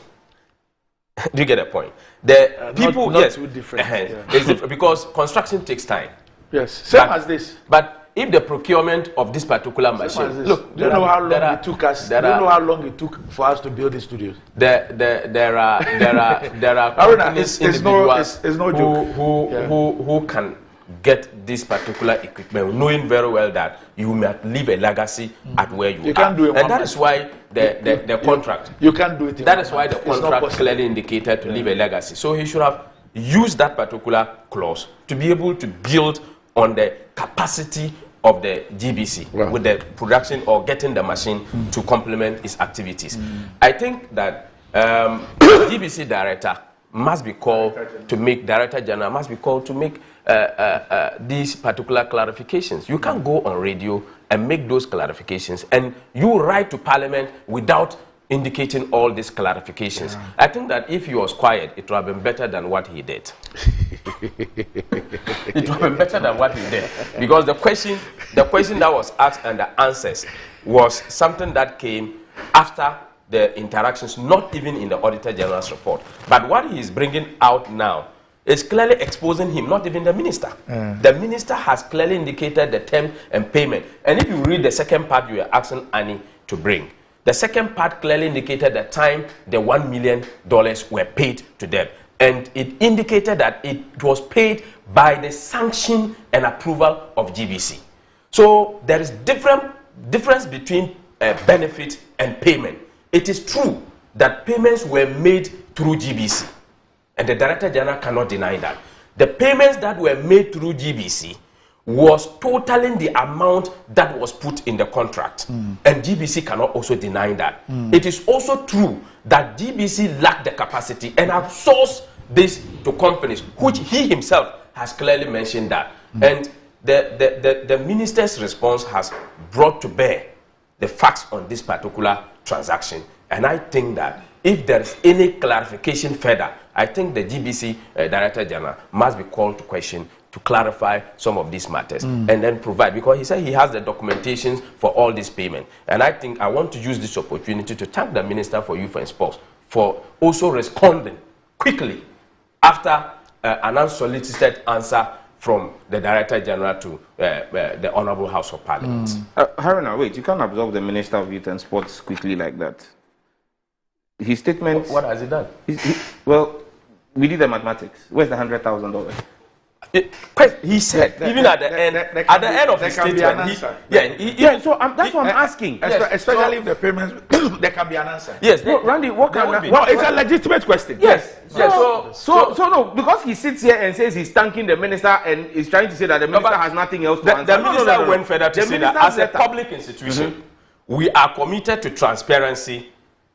Do you get the point? The people, not too different. It's different because construction takes time. Yes, same as this. But if the procurement of this particular machine, look, do you know how long it took us? Do you know how long it took for us to build these studios? There are companies, individuals it's no joke. Who can get this particular equipment, knowing very well that you might leave a legacy at where you are. Can't do it, and that is why the contract. You can't do it. That is why the contract clearly indicated to leave a legacy. So he should have used that particular clause to be able to build on the capacity of the GBC with the production or getting the machine to complement its activities. I think that GBC director must be called to make, Director General must be called to make these particular clarifications. You can't go on radio and make those clarifications and you write to Parliament without indicating all these clarifications. I think that if he was quiet, it would have been better than what he did. It would have been better than what he did. Because the question that was asked and the answers was something that came after the interactions, not even in the Auditor General's report. But what he is bringing out now is clearly exposing him, not even the minister. The minister has clearly indicated the term and payment. And if you read the second part you were asking Annie to bring, the second part clearly indicated the time the $1 million were paid to them. And it indicated that it was paid by the sanction and approval of GBC. So there is difference between benefit and payment. It is true that payments were made through GBC, and the Director General cannot deny that. The payments that were made through GBC was totaling the amount that was put in the contract, and GBC cannot also deny that. It is also true that GBC lacked the capacity and outsourced this to companies, which he himself has clearly mentioned that. And the minister's response has brought to bear the facts on this particular transaction. And I think that if there is any clarification further, I think the GBC Director General must be called to question to clarify some of these matters and then provide, because he said he has the documentations for all this payment. And I think I want to use this opportunity to thank the Minister for Youth and Sports for also responding quickly after an unsolicited answer from the Director General to the Honorable House of Parliament. Haruna, wait, you can't absolve the Minister of Youth and Sports quickly like that. His statement... What has he done? Well, we did the mathematics. Where's the $100,000? He said, even at the end of his statement, so that's what I'm asking. Especially if the payments, there can be an answer. Yes. No, Randy, what can... No, it's a legitimate question. Yes. So no, because he sits here and says he's thanking the minister and is trying to say that the minister has nothing else to answer. The minister went further to say that as a public institution, we are committed to transparency,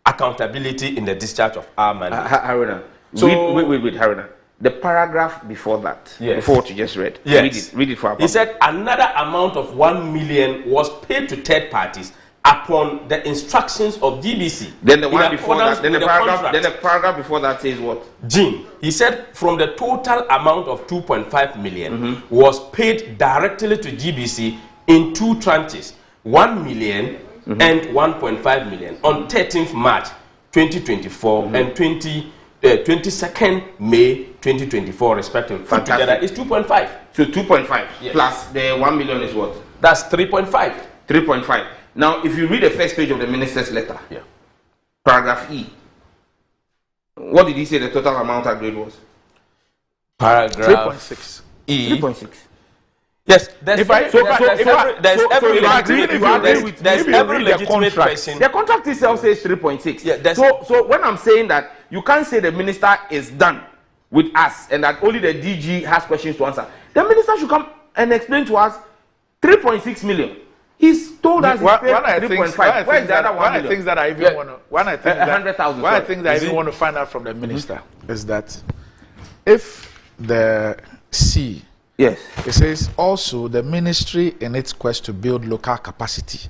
accountability in the discharge of our mandate. Haruna, wait, Haruna. The paragraph before that, before what you just read, read it for our He said another amount of $1 million was paid to third parties upon the instructions of GBC. Then the one before that, then the paragraph before that says what? Jim, he said from the total amount of $2.5 million was paid directly to GBC in two tranches, $1 million and $1.5 million on 13th March 2024 and 22nd May 2024 respectively. Together is 2.5. So 2.5 plus the 1 million is what? That's 3.5. 3.5. Now, if you read the first page of the minister's letter, paragraph E, what did he say the total amount agreed was? Paragraph 3.6. E. 3.6. Yes, there's every legitimate question. The contract itself says 3.6. Yeah, so when I'm saying that, you can't say the minister is done with us and that only the DG has questions to answer. The minister should come and explain to us 3.6 million. He's told us he's paid 3.5. Where is the other 1 million? One of the things that I even want to... One of the things that I even want to find out from the minister is that if the C... Yes. It says also the ministry in its quest to build local capacity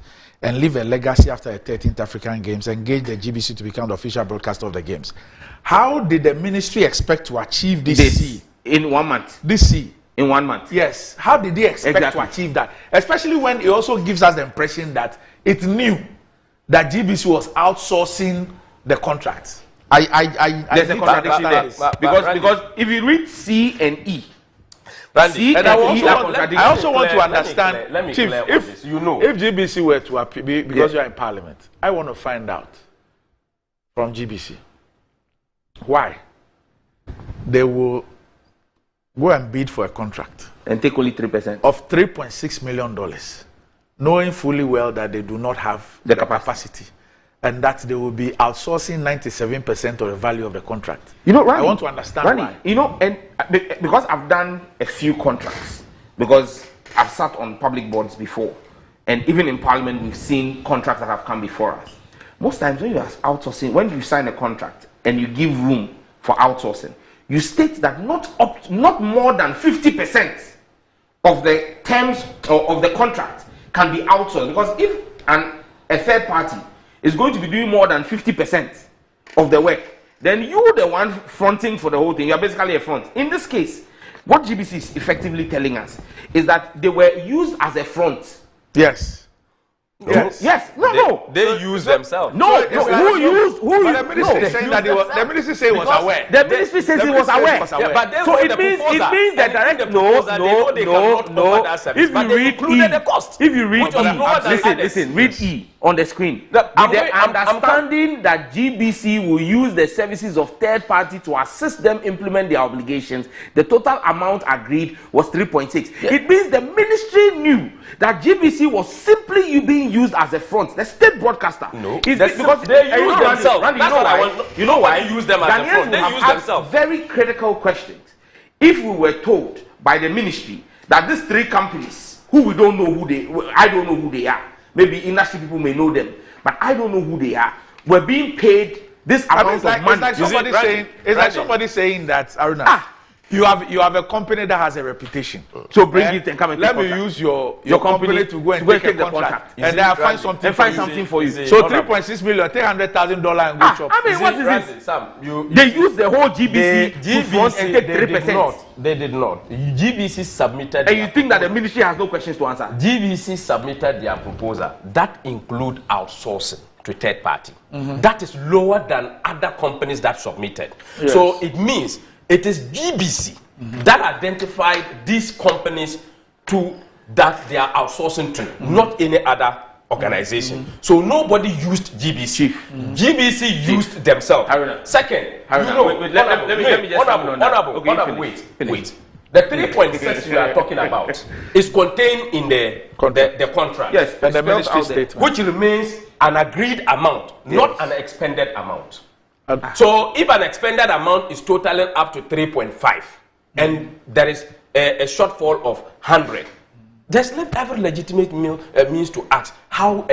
and leave a legacy after the 13th African Games engage the GBC to become the official broadcaster of the games. How did the ministry expect to achieve this C? In 1 month. This C? In 1 month. Yes. How did they expect to achieve that? Especially when it also gives us the impression that it knew that GBC was outsourcing the contracts. There's a contradiction there. Because if you read C and E, Randy, and I also want to understand, let me Chief, if GBC were to appeal, because you are in Parliament, I want to find out from GBC why they will go and bid for a contract and take only 3% of $3.6 million, knowing fully well that they do not have the capacity, and that they will be outsourcing 97% of the value of the contract. You know, Randy, I want to understand Randy, why. You know, and because I've done a few contracts, because I've sat on public boards before, and even in Parliament, we've seen contracts that have come before us. Most times when you are outsourcing, when you sign a contract and you give room for outsourcing, you state that not more than 50% of the terms of the contract can be outsourced. Because if a third party is going to be doing more than 50% of the work, then you're the one fronting for the whole thing. You're basically a front. In this case, what GBC is effectively telling us is that they were used as a front. Yes. No. Yes. No. They use themselves. No. Who used? But the ministry is saying that the ministry says he was aware. The ministry says he was aware. Yeah, but they So wrote it the means proposal. the direct And in the proposal, they know they cannot offer that service, If but you they read included E, the cost, if you read which was lower than others. listen, read E on the screen. I'm The going- I'm- understanding that GBC will use the services of third party to assist them implement their obligations. The total amount agreed was 3.6. Yeah. It means the ministry knew that GBC was simply being used as a front. The state broadcaster. No. Is Because because they use Randy, themselves. Randy, That's you know what I why? want. You know why? Nobody use them as a Ghanaians front. They will have use asked themselves. very critical questions. If we were told by the ministry that these three companies, who we don't know I don't know who they are. Maybe industry people may know them, but I don't know who they are. Were being paid this amount of money. It's like somebody saying that, Aruna, you have a company that has a reputation. So bring it and come and let take me contract. use your company to go and to take a contract. And then I find something for you. So $3.6 million, $300,000 and go chop. I mean, what is Randy, this? Sam, They use the whole GBC to front and take 3%. They did not. GBC submitted. And you think that the ministry has no questions to answer? GBC submitted their proposal that include outsourcing to third party. That is lower than other companies that submitted. Yes. So it means it is GBC that identified these companies that they are outsourcing to, not any other organization. So nobody used GBC. GBC used themselves. Second, let me just honorable, wait. The 3.6 you are talking about is contained in the contract. Yes, and the ministry statement, which remains an agreed amount, not an expended amount. So if an expended amount is totaling up to 3.5 and there is a shortfall of 100, there's every legitimate means to ask how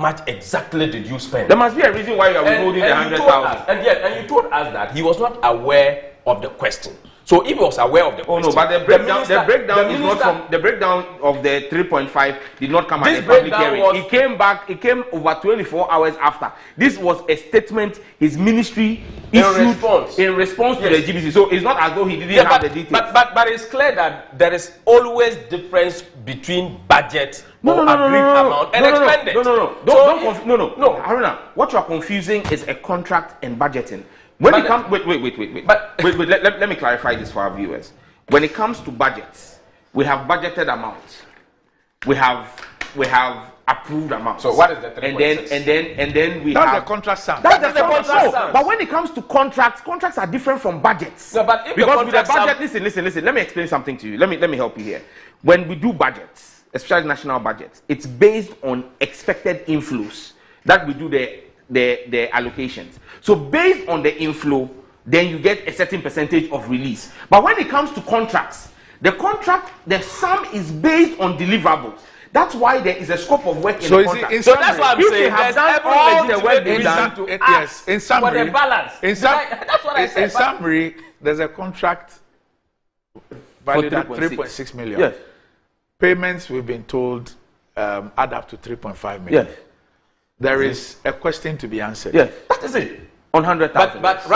much exactly did you spend. There must be a reason why you are withholding the 100,000. And you told us that he was not aware of the question. So if he was aware of the question, no, but the breakdown of the 3.5 did not come at the public hearing. It came over 24 hours after. This was a statement his ministry issued in response to the GBC. So it's not as though he didn't have the details. But it's clear that there is always difference between budget or agreed amount and expended. No. Haruna, what you are confusing is a contract and budgeting. When it comes, wait. Let me clarify this for our viewers. When it comes to budgets, we have budgeted amounts. We have approved amounts. So what is the 3.6? That's And then the contract sum. That's the contract sum. But when it comes to contracts are different from budgets. No, but if because with the budget, listen. Let me explain something to you. Let me help you here. When we do budgets, especially national budgets, it's based on expected inflows that we do the allocations. So based on the inflow, then you get a certain percentage of release. But when it comes to contracts, the sum is based on deliverables. That's why there is a scope of work in the contract. So that's what I'm saying. They have done all the work they've done to yes, in summary, for the balance. That's what I said. In summary, there's a contract valued at 3.6 million. Yes. Payments we've been told add up to 3.5 million. Yes. There is a question to be answered. Yes. That is it. On 100,000. But the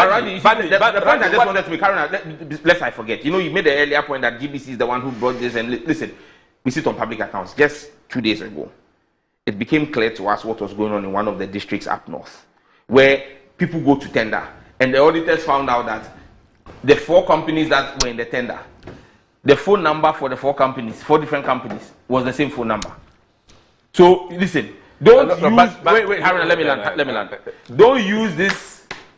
point I just wanted to be carrying out, lest I forget. You know, you made the earlier point that GBC is the one who brought this. And listen, we sit on public accounts. Just 2 days ago, it became clear to us what was going on in one of the districts up north, where people go to tender, and the auditors found out that the 4 companies that were in the tender, the phone number for the 4 different companies, was the same phone number. So listen, don't use. Wait, Haruna, let me land. Don't use this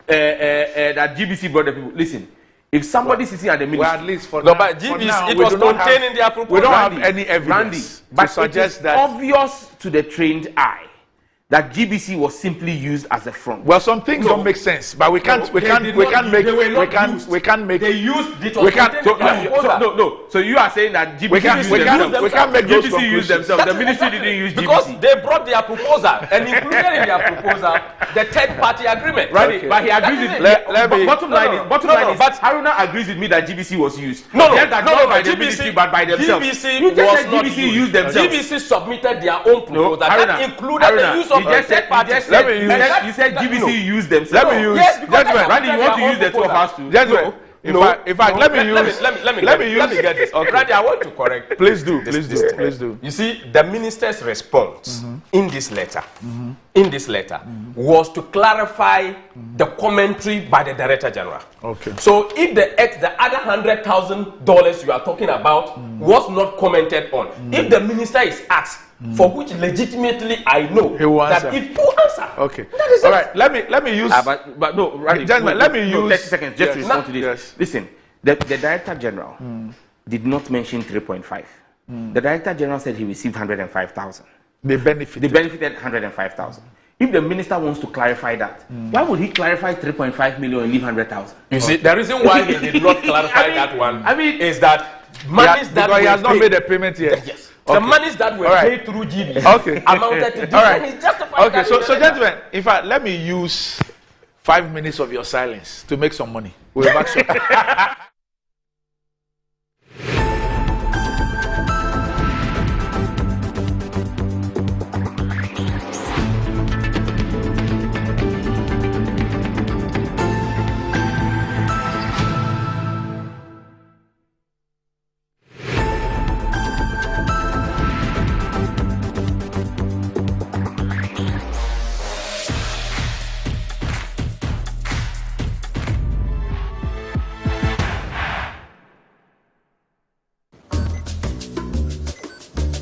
that GBC brought the people. Listen, If somebody sitting at the ministry, well, at least for No, now, but for GBC, now, it we was do not have- contained in their proposal. We don't Randy, have any evidence but to suggest it is that. obvious to the trained eye that GBC was simply used as a front. Well, some things don't make sense, but we can't make. We can't make. They used it. We can't. No. So you are saying that GBC We can't make those GBC used themselves. The ministry didn't use because GBC. they brought their proposal and included in their proposal the third-party agreement. Right, Okay. but he agrees with me. Bottom line is, but Haruna agrees with me that GBC was used. No, Yes, that not by the GBC, ministry, but by themselves. GBC You just was said not GBC used themselves. GBC submitted their own proposal that included the use of third party. You said GBC used themselves. Let me use. Yes, because Gentlemen, Randy, you want to use the two of us too? Gentlemen, in fact, let me use. Let me get this. Okay. Randy, I want to correct. Please do. this Please do. You see, the minister's response in this letter, was to clarify the commentary by the Director General. Okay. So if the other $100,000 you are talking about was not commented on, if the minister is asked, for which legitimately I know He will that answer. if you answer, Okay. that is All it. right. Let me use. But no, Randy, Gentlemen, let me use 30 seconds just to respond to this. Yes. Listen, the Director General did not mention 3.5. The Director General said he received 105,000. They benefit. They benefited 105,000. If the minister wants to clarify that, why would he clarify 3.5 million and leave 100,000? You see, the reason why he did not clarify that one is that monies that because he has were not paid- made a payment yet. Yes. Okay. The monies that were All right. paid through GBC Okay. amounted to this. All right. And he's justified Okay. that So in the letter. gentlemen, in fact, let me use 5 minutes of your silence to make some money. We'll be back soon.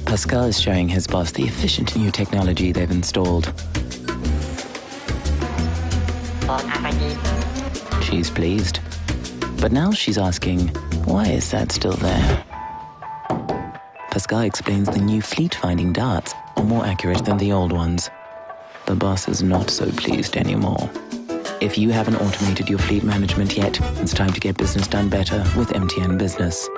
Pascal is showing his boss the efficient new technology they've installed. She's pleased. But now she's asking, why is that still there? Pascal explains the new fleet-finding darts are more accurate than the old ones. The boss is not so pleased anymore. If you haven't automated your fleet management yet, it's time to get business done better with MTN Business.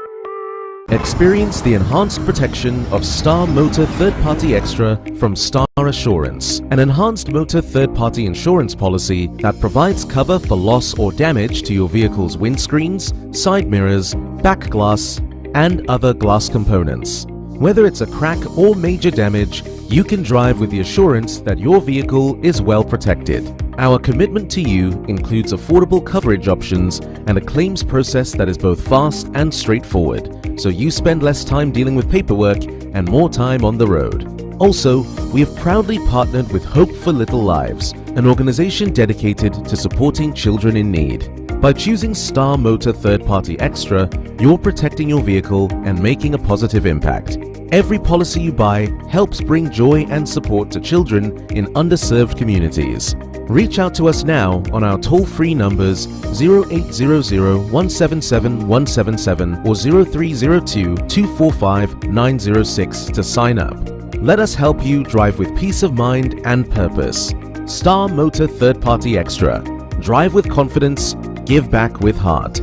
Experience the enhanced protection of Star Motor Third Party Extra from Star Assurance, an enhanced motor third party insurance policy that provides cover for loss or damage to your vehicle's windscreens, side mirrors, back glass, and other glass components. Whether it's a crack or major damage, you can drive with the assurance that your vehicle is well protected. Our commitment to you includes affordable coverage options and a claims process that is both fast and straightforward, so you spend less time dealing with paperwork and more time on the road. Also, we have proudly partnered with Hope for Little Lives, an organization dedicated to supporting children in need. By choosing Star Motor Third Party Extra, you're protecting your vehicle and making a positive impact. Every policy you buy helps bring joy and support to children in underserved communities. Reach out to us now on our toll-free numbers 0800 177 177 or 0302 245 906 to sign up. Let us help you drive with peace of mind and purpose. Star Motor Third Party Extra. Drive with confidence, give back with heart.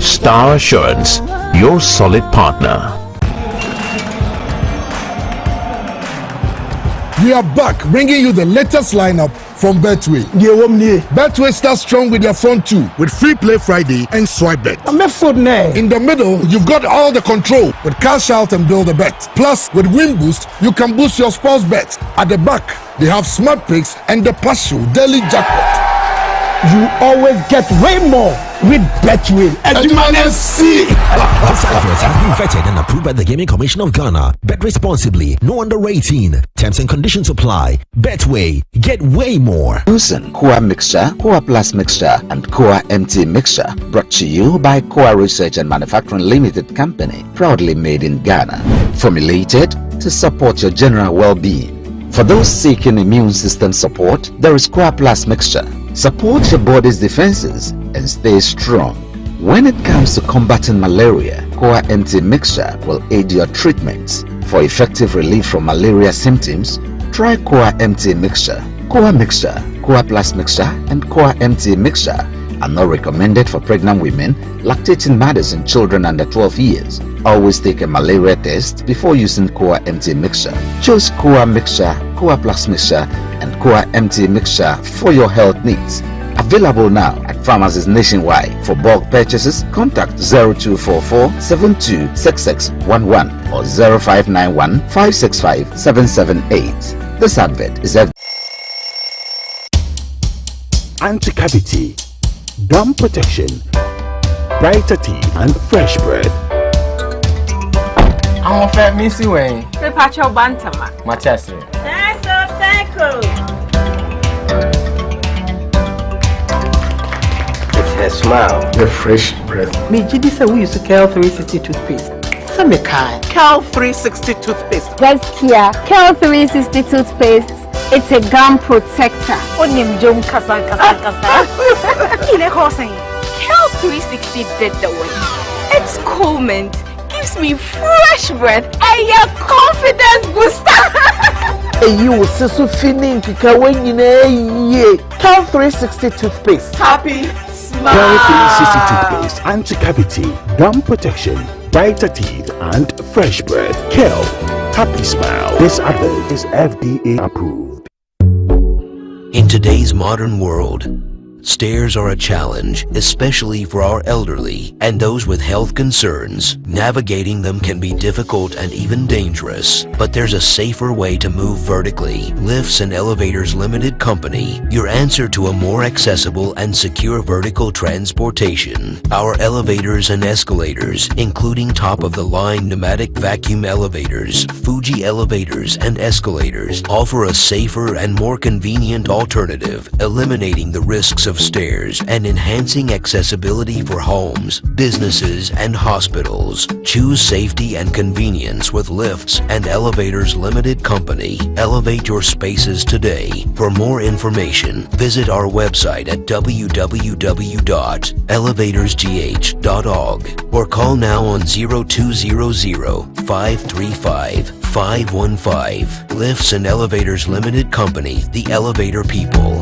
Star Assurance, your solid partner. We are back bringing you the latest lineup from Betway. Betway starts strong with their front two with Free Play Friday and Swipe Bet. In the middle, you've got all the control with Cash Out and Build a Bet. Plus, with Win Boost, you can boost your sports bet. At the back, they have Smart Picks and the partial daily jackpot. You always get way more with Betway. This adverts have been vetted and approved by the Gaming Commission of Ghana. Bet responsibly. No under 18. Terms and conditions apply. Betway. Get way more. Using Coa Mixture, Coa Plus Mixture, and Coa MT Mixture. Brought to you by Coa Research and Manufacturing Limited Company. Proudly made in Ghana. Formulated to support your general well-being. For those seeking immune system support, there is Coa Plus Mixture. Support your body's defenses and stay strong. When it comes to combating malaria, Koa MT mixture will aid your treatments. For effective relief from malaria symptoms, try Koa MT mixture. Koa mixture, Koa plus mixture, and Koa MT mixture are not recommended for pregnant women, lactating mothers, and children under 12 years. Always take a malaria test before using Koa MT mixture. Choose Koa mixture, Koa plus mixture, and Koa MT mixture for your health needs. Available now at pharmacies nationwide. For bulk purchases, contact 0244 726611 or 0591 565 778. This advert is anti-cavity, gum protection, brighter teeth, and fresh bread. I'm a fat missy way. The patch of bantama. Matassa. That's a cycle. It's her smile. The fresh breath. Me, Jidi said we use Cal 360 toothpaste. Some kind. Cal 360 toothpaste. That's Kia. Cal 360 toothpaste. It's a gum protector. Onim jom kasa. Kile kosing. Cal 360 did the way. It's cool mint. Gives me fresh breath and your confidence booster. And you will see so feeling kika when you know Cal 360 toothpaste. Happy smile. Cal 360 toothpaste, anti-cavity, gum protection, brighter teeth, and fresh breath. Cal, happy smile. This advert is FDA approved. In today's modern world, stairs are a challenge, especially for our elderly and those with health concerns. Navigating them can be difficult and even dangerous, but there's a safer way to move vertically. Lifts and Elevators Limited Company, your answer to a more accessible and secure vertical transportation. Our elevators and escalators, including top-of-the-line pneumatic vacuum elevators, Fuji elevators and escalators, offer a safer and more convenient alternative, eliminating the risks of stairs and enhancing accessibility for homes, businesses, and hospitals. Choose safety and convenience with Lifts and Elevators Limited Company. Elevate your spaces today. For more information, visit our website at www.elevatorsgh.org or call now on 0200-535-515. Lifts and Elevators Limited Company, the elevator people.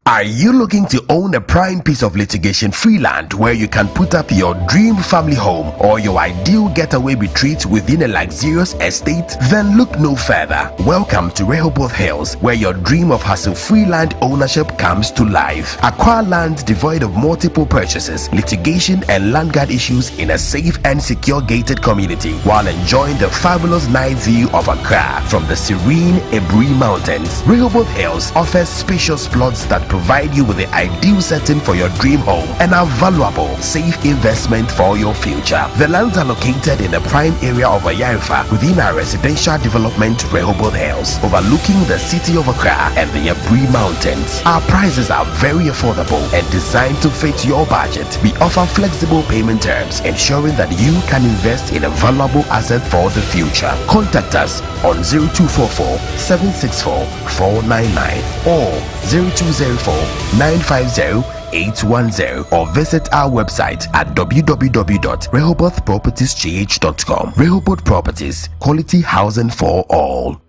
Are you looking to own a prime piece of litigation-free land where you can put up your dream family home or your ideal getaway retreat within a luxurious estate? Then look no further. Welcome to Rehoboth Hills, where your dream of hassle-free land ownership comes to life. Acquire land devoid of multiple purchases, litigation, and land guard issues in a safe and secure gated community while enjoying the fabulous night view of Accra from the serene Ebri Mountains. Rehoboth Hills offers spacious plots that provide you with the ideal setting for your dream home and a valuable, safe investment for your future. The lands are located in the prime area of Ayarifa within our residential development Rehoboth Hills, overlooking the city of Accra and the Ebri Mountains. Our prices are very affordable and designed to fit your budget. We offer flexible payment terms, ensuring that you can invest in a valuable asset for the future. Contact us on 0244 764 499 or 0204-950-810 or visit our website at www.rehobothpropertiesgh.com. Rehoboth Properties, quality housing for all.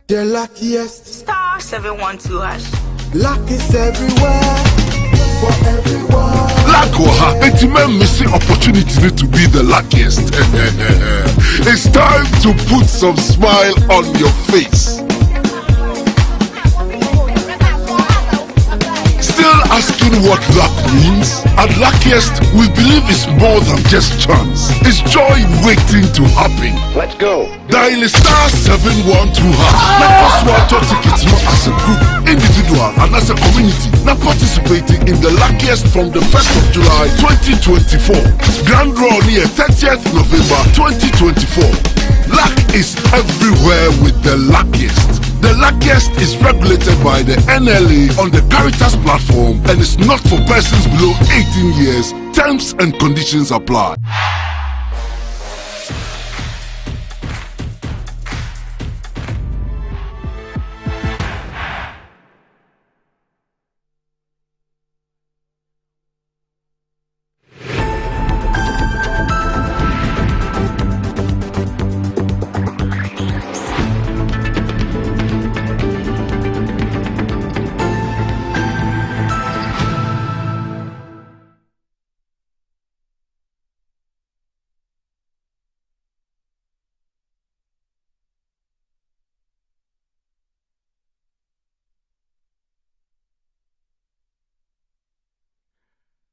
The luckiest star 712 hash. Luck is everywhere for everyone. Luck it's man missing opportunity to be the luckiest. It's time to put some smile on your face. Still asking what luck means? At Luckiest, we believe it's more than just chance. It's joy waiting to happen. Let's go. Dial star 712 hash. Let us swap your tickets now as a group, individual, and as a community. Now participating in the Luckiest from the 1st of July 2024. Grand draw near 30th November 2024. Luck is everywhere with the Luckiest. The Luckiest is regulated by the NLA on the Caritas platform and is not for persons below 18 years. Terms and conditions apply.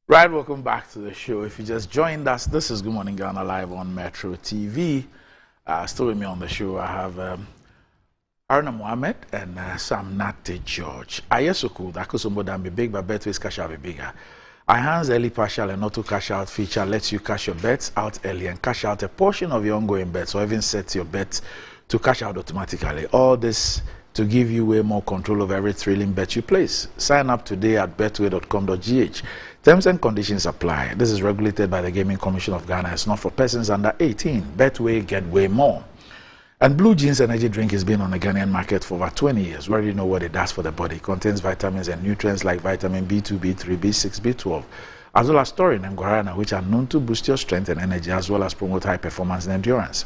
Right, welcome back to the show. If you just joined us, this is Good Morning Ghana live on Metro TV. Still with me on the show, I have Arna Mohammed and Sam Nate George. Ayesuku, that could somebody be big, but Betway's cash out be bigger. iHands early partial and auto cash out feature lets you cash your bets out early and cash out a portion of your ongoing bets, or even set your bets to cash out automatically. All this to give you way more control of every thrilling bet you place. Sign up today at betway.com.gh. Terms and conditions apply. This is regulated by the Gaming Commission of Ghana. It's not for persons under 18. Betway, get way more. And Blue Jeans energy drink has been on the Ghanaian market for over 20 years. We already know what it does for the body. It contains vitamins and nutrients like vitamin B2, B3, B6, B12, as well as taurine and guarana, which are known to boost your strength and energy, as well as promote high performance and endurance.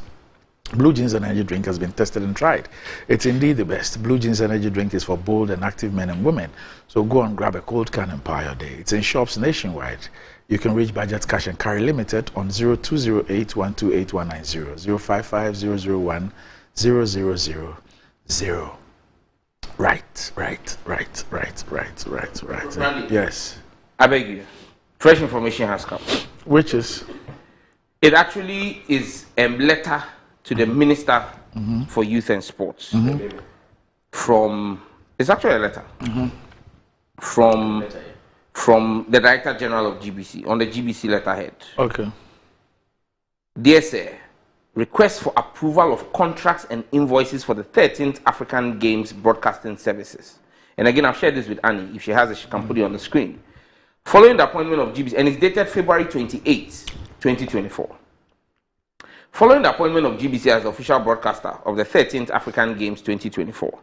Blue Jeans energy drink has been tested and tried. It's indeed the best. Blue Jeans energy drink is for bold and active men and women. So go and grab a cold can and power your day. It's in shops nationwide. You can reach Budget Cash and Carry Limited on 0208-128-190, 055-001-0000. Right. Randy, yes. I beg you. Fresh information has come. Which is? It actually is a letter to the Minister for Youth and Sports. It's actually a letter from the Director General of GBC on the GBC letterhead. Okay. Dear Sir, request for approval of contracts and invoices for the 13th African Games broadcasting services. And again, I've shared this with Annie. If she has it, she can put it on the screen. Following the appointment of GBC, and it's dated February 28, 2024. Following the appointment of GBC as the official broadcaster of the 13th African Games 2024,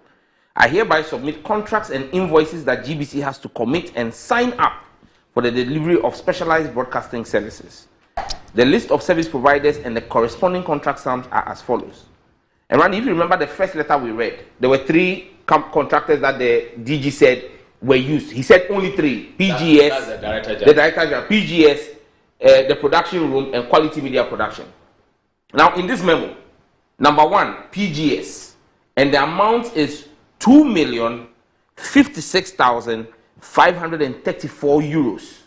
I hereby submit contracts and invoices that GBC has to commit and sign up for the delivery of specialized broadcasting services. The list of service providers and the corresponding contract sums are as follows. And Randy, if you remember the first letter we read, there were 3 contractors that the DG said were used. He said only 3. PGS, that's the Director General, PGS, the production room, and Quality Media Production. Now, in this memo, number 1, PGS, and the amount is 2,056,534 euros.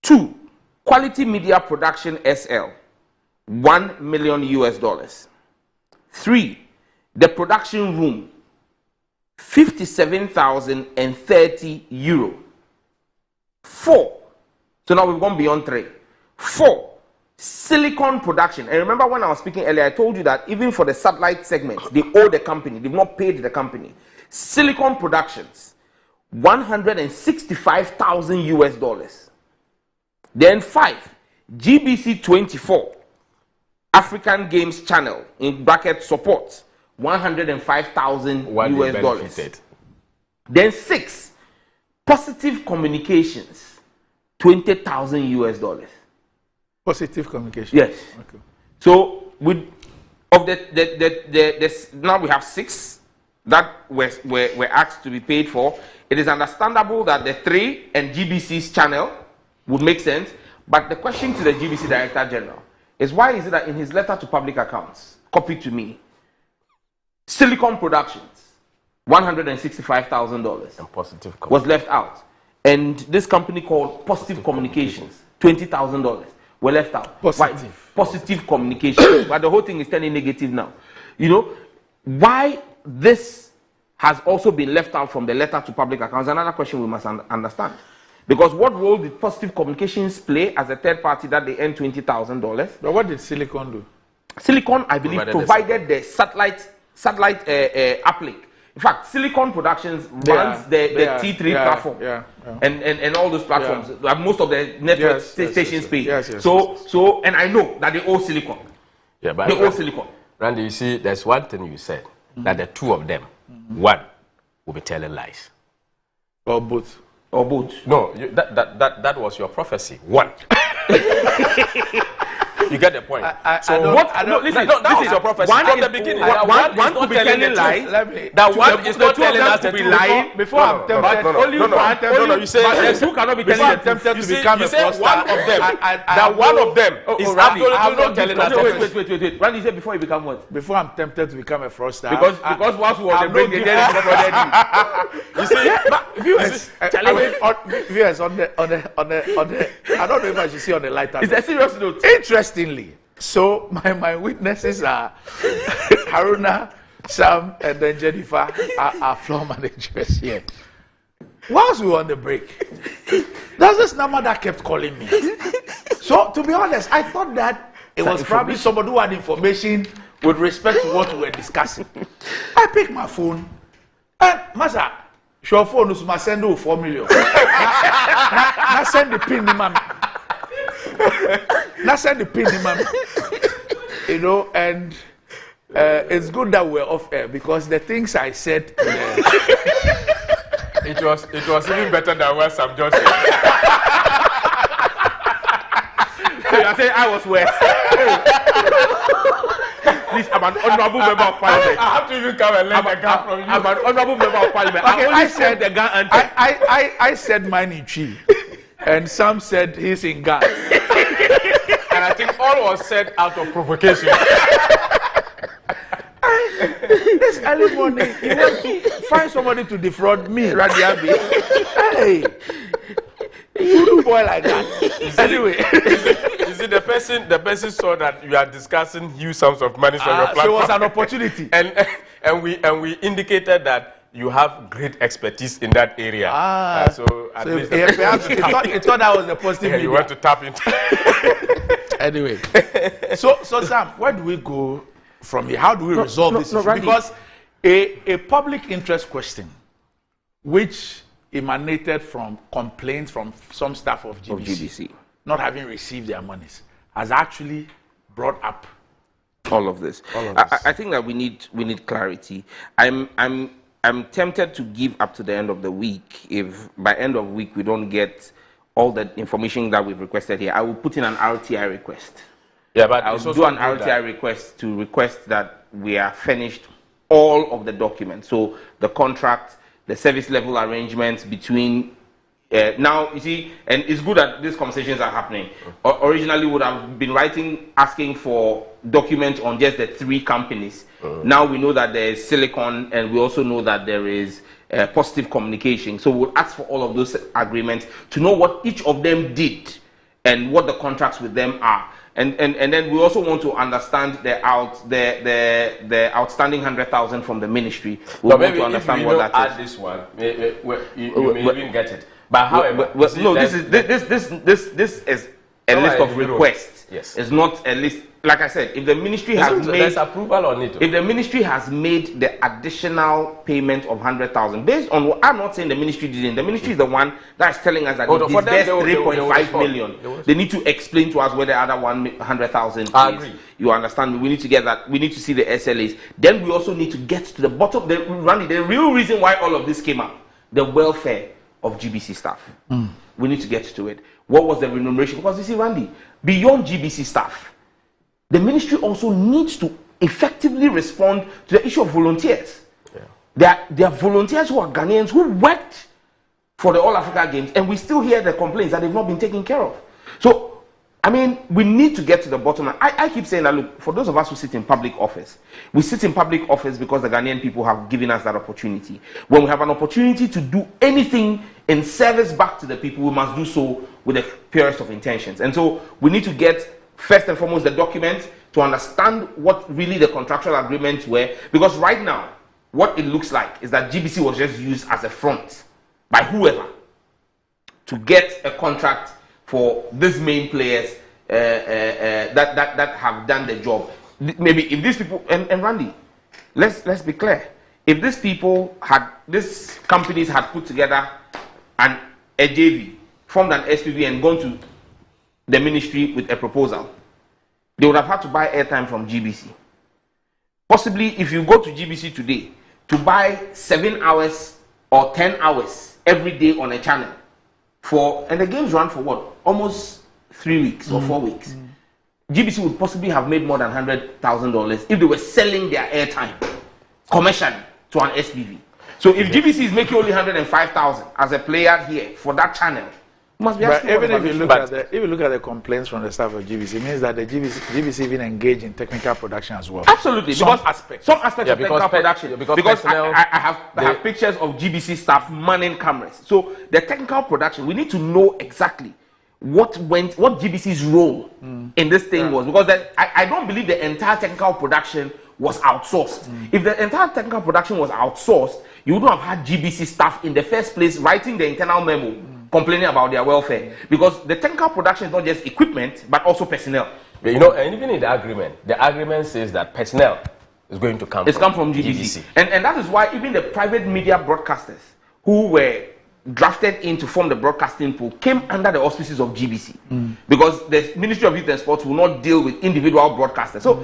2, Quality Media Production SL, $1 million US. 3, the production room, 57,030 euro. 4, so now we've gone beyond 3. 4, Silicon Production. And remember when I was speaking earlier, I told you that even for the satellite segments, they owe the company. They've not paid the company. Silicon Productions, $165,000 US. Then 5, GBC 24, African Games Channel, in bracket support, $105,000 US. Then 6, Positive Communications, $20,000 US. Positive communication. Yes. Okay. So with of now we have 6 that were asked to be paid for. It is understandable that the 3 and GBC's channel would make sense, but the question to the GBC Director General is, why is it that in his letter to public accounts, copied to me, Silicon Productions, $165,000 and Positive was left out, and this company called Positive Communications, $20,000 were left out. Positive communication. But the whole thing is turning negative now. You know, why this has also been left out from the letter to public accounts? Another question we must understand. Because what role did Positive Communications play as a third party that they earned $20,000? But what did Silicon do? Silicon, I believe, provided the satellite uplink. In fact, Silicon Productions runs the T3 platform and all those platforms. Most of the network stations pay. So, and I know that they owe Silicon. Yeah, but they owe Silicon. Randy, you see, there's one thing you said, that the 2 of them, one will be telling lies. Or both. Or both. No, that was your prophecy. One. You get the point. This is your prophecy from the beginning. One could be telling lies. That one is not telling us to the be truth. lying. Before I'm tempted, You say who cannot be telling you say one of them. That one of them is absolutely not telling us. Wait. Randy said before you become what? Before I'm tempted to become a fraudster. Because once we want to break the dead, you see, viewers on the I don't know if I should see on the lighter. It's a serious note. Interestingly, so my witnesses are Haruna, Sam, and then Jennifer are floor managers here. Whilst we were on the break, there's this number that kept calling me. So to be honest, I thought that it was probably somebody who had information with respect to what we were discussing. I picked my phone and Masa, your phone is my send 4 million. Now send the pin, man. Now send the pin, man. You know, and it's good that we're off air because the things I said. It was even better than what Sam just said. So you are saying I was worse. Please, I'm an honorable member of parliament. I have to even come and learn the gun from you. I'm an honorable member of parliament. Okay, I said the gun. I said mine in Chi, and Sam said he's in Ghana. And I think all was said out of provocation. This early morning, you want to find somebody to defraud me, Radiabi. Hey, you do boy like that. Anyway, you see, the person saw that you are discussing huge sums of money on your platform. So it was an opportunity, and we indicated that you have great expertise in that area. So at least perhaps he thought that was the positive. Yeah, you want to tap into. Anyway, so Sam, where do we go from here? How do we resolve this issue? Because a public interest question, which emanated from complaints from some staff of GBC, not having received their monies, has actually brought up all of this. I think that we need clarity. I'm tempted to give up to the end of the week. If by end of week we don't get all the information that we've requested here, I will put in an RTI request. Yeah, but I'll do an RTI request to request that we are finished all of the documents. So the contract, the service level arrangements between now, you see, and it's good that these conversations are happening. Originally, would have been asking for documents on just the 3 companies. Now we know that there is Silicon, and we also know that there is Positive Communication. So we'll ask for all of those agreements to know what each of them did and what the contracts with them are. And then we also want to understand the outstanding 100,000 from the ministry. We want to understand what that is. Add this one, you may even get it. But however, no, this is a list of requests. Yes, it's not a list. Like I said, if the ministry has made approval on it, if the ministry has made the additional payment of 100,000, based on what I'm not saying the ministry didn't. The ministry is the one that's telling us that it disbursed 3.5 million. They need to explain to us where the other 100,000 is. I agree. You understand? We need to get that. We need to see the SLAs. Then we also need to get to the bottom. The real reason why all of this came up, the welfare of GBC staff. We need to get to it. What was the remuneration? Because you see, Randy, beyond GBC staff, the ministry also needs to effectively respond to the issue of volunteers. Yeah. There are volunteers who are Ghanaians who worked for the All Africa Games, and we still hear the complaints that they've not been taken care of. So, I mean, we need to get to the bottom line. I keep saying that, look, for those of us who sit in public office, we sit in public office because the Ghanaian people have given us that opportunity. When we have an opportunity to do anything in service back to the people, we must do so with the purest of intentions. And so we need to get, first and foremost, the document to understand what really the contractual agreements were. Because right now, what it looks like is that GBC was just used as a front by whoever to get a contract for these main players that have done the job. Maybe if these people, and Randy, let's be clear. If these companies had put together a JV, formed an SPV and gone to the ministry with a proposal, they would have had to buy airtime from GBC. Possibly, if you go to GBC today, to buy 7 hours or 10 hours every day on a channel, and the games run for what? Almost 3 weeks or 4 weeks. GBC would possibly have made more than $100,000 if they were selling their airtime commercially to an SPV. So if GBC is making only 105,000 as a player here for that channel, must be asking. But even if you look at the complaints from the staff of GBC, it means that the GBC even engage in technical production as well. Absolutely, some of technical production. Because I have pictures of GBC staff manning cameras. So the technical production, we need to know exactly what GBC's role in this thing was, because I don't believe the entire technical production was outsourced. If the entire technical production was outsourced, you wouldn't have had GBC staff in the first place writing the internal memo complaining about their welfare, because the technical production is not just equipment but also personnel. But you know, and even in the agreement says that personnel is going to come from GBC. And that is why even the private media broadcasters who were drafted in to form the broadcasting pool came under the auspices of GBC, because the Ministry of Youth and Sports will not deal with individual broadcasters. So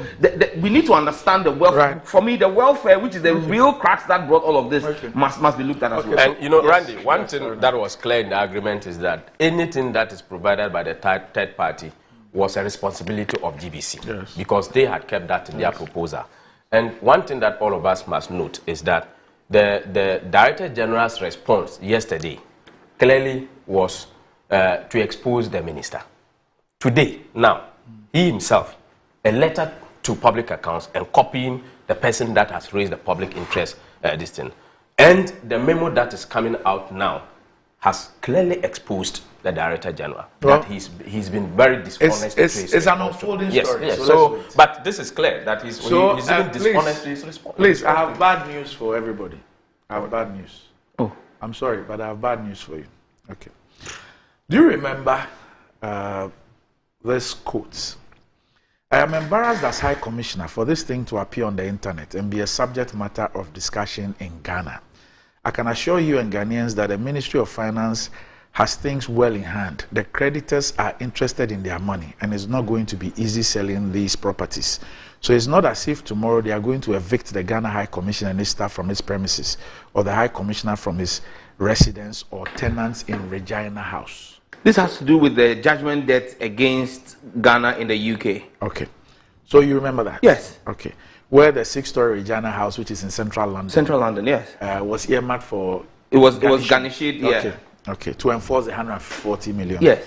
we need to understand the welfare. Right. For me, the welfare, which is the real cracks that brought all of this, must be looked at as well. And you know, Randy, one thing that was clear in the agreement is that anything that is provided by the third party was a responsibility of GBC, because they had kept that in their proposal. And one thing that all of us must note is that the Director General's response yesterday clearly was to expose the minister. Today, now, he himself, a letter to public accounts and copying the person that has raised the public interest this thing. And the memo that is coming out now has clearly exposed the Director General, that he's been very dishonest. It's an unfolding story. Yes. So but this is clear that he's even dishonest to his response. Please, I have bad news for everybody. I have bad news. Oh, I'm sorry, but I have bad news for you. Okay. Do you remember this quote? I am embarrassed as High Commissioner for this thing to appear on the internet and be a subject matter of discussion in Ghana. I can assure you and Ghanaians that the Ministry of Finance has things well in hand. The creditors are interested in their money, and it's not going to be easy selling these properties. So it's not as if tomorrow they are going to evict the Ghana High Commissioner and his staff from his premises, or the High Commissioner from his residence or tenants in Regina House. This has to do with the judgment debt against Ghana in the UK. Okay. So you remember that? Yes. Okay. Where the 6-story Regina House, which is in central London. Central London, yes. Was earmarked for... It was garnished, yeah. Okay. Okay, to enforce the 140 million. Yes.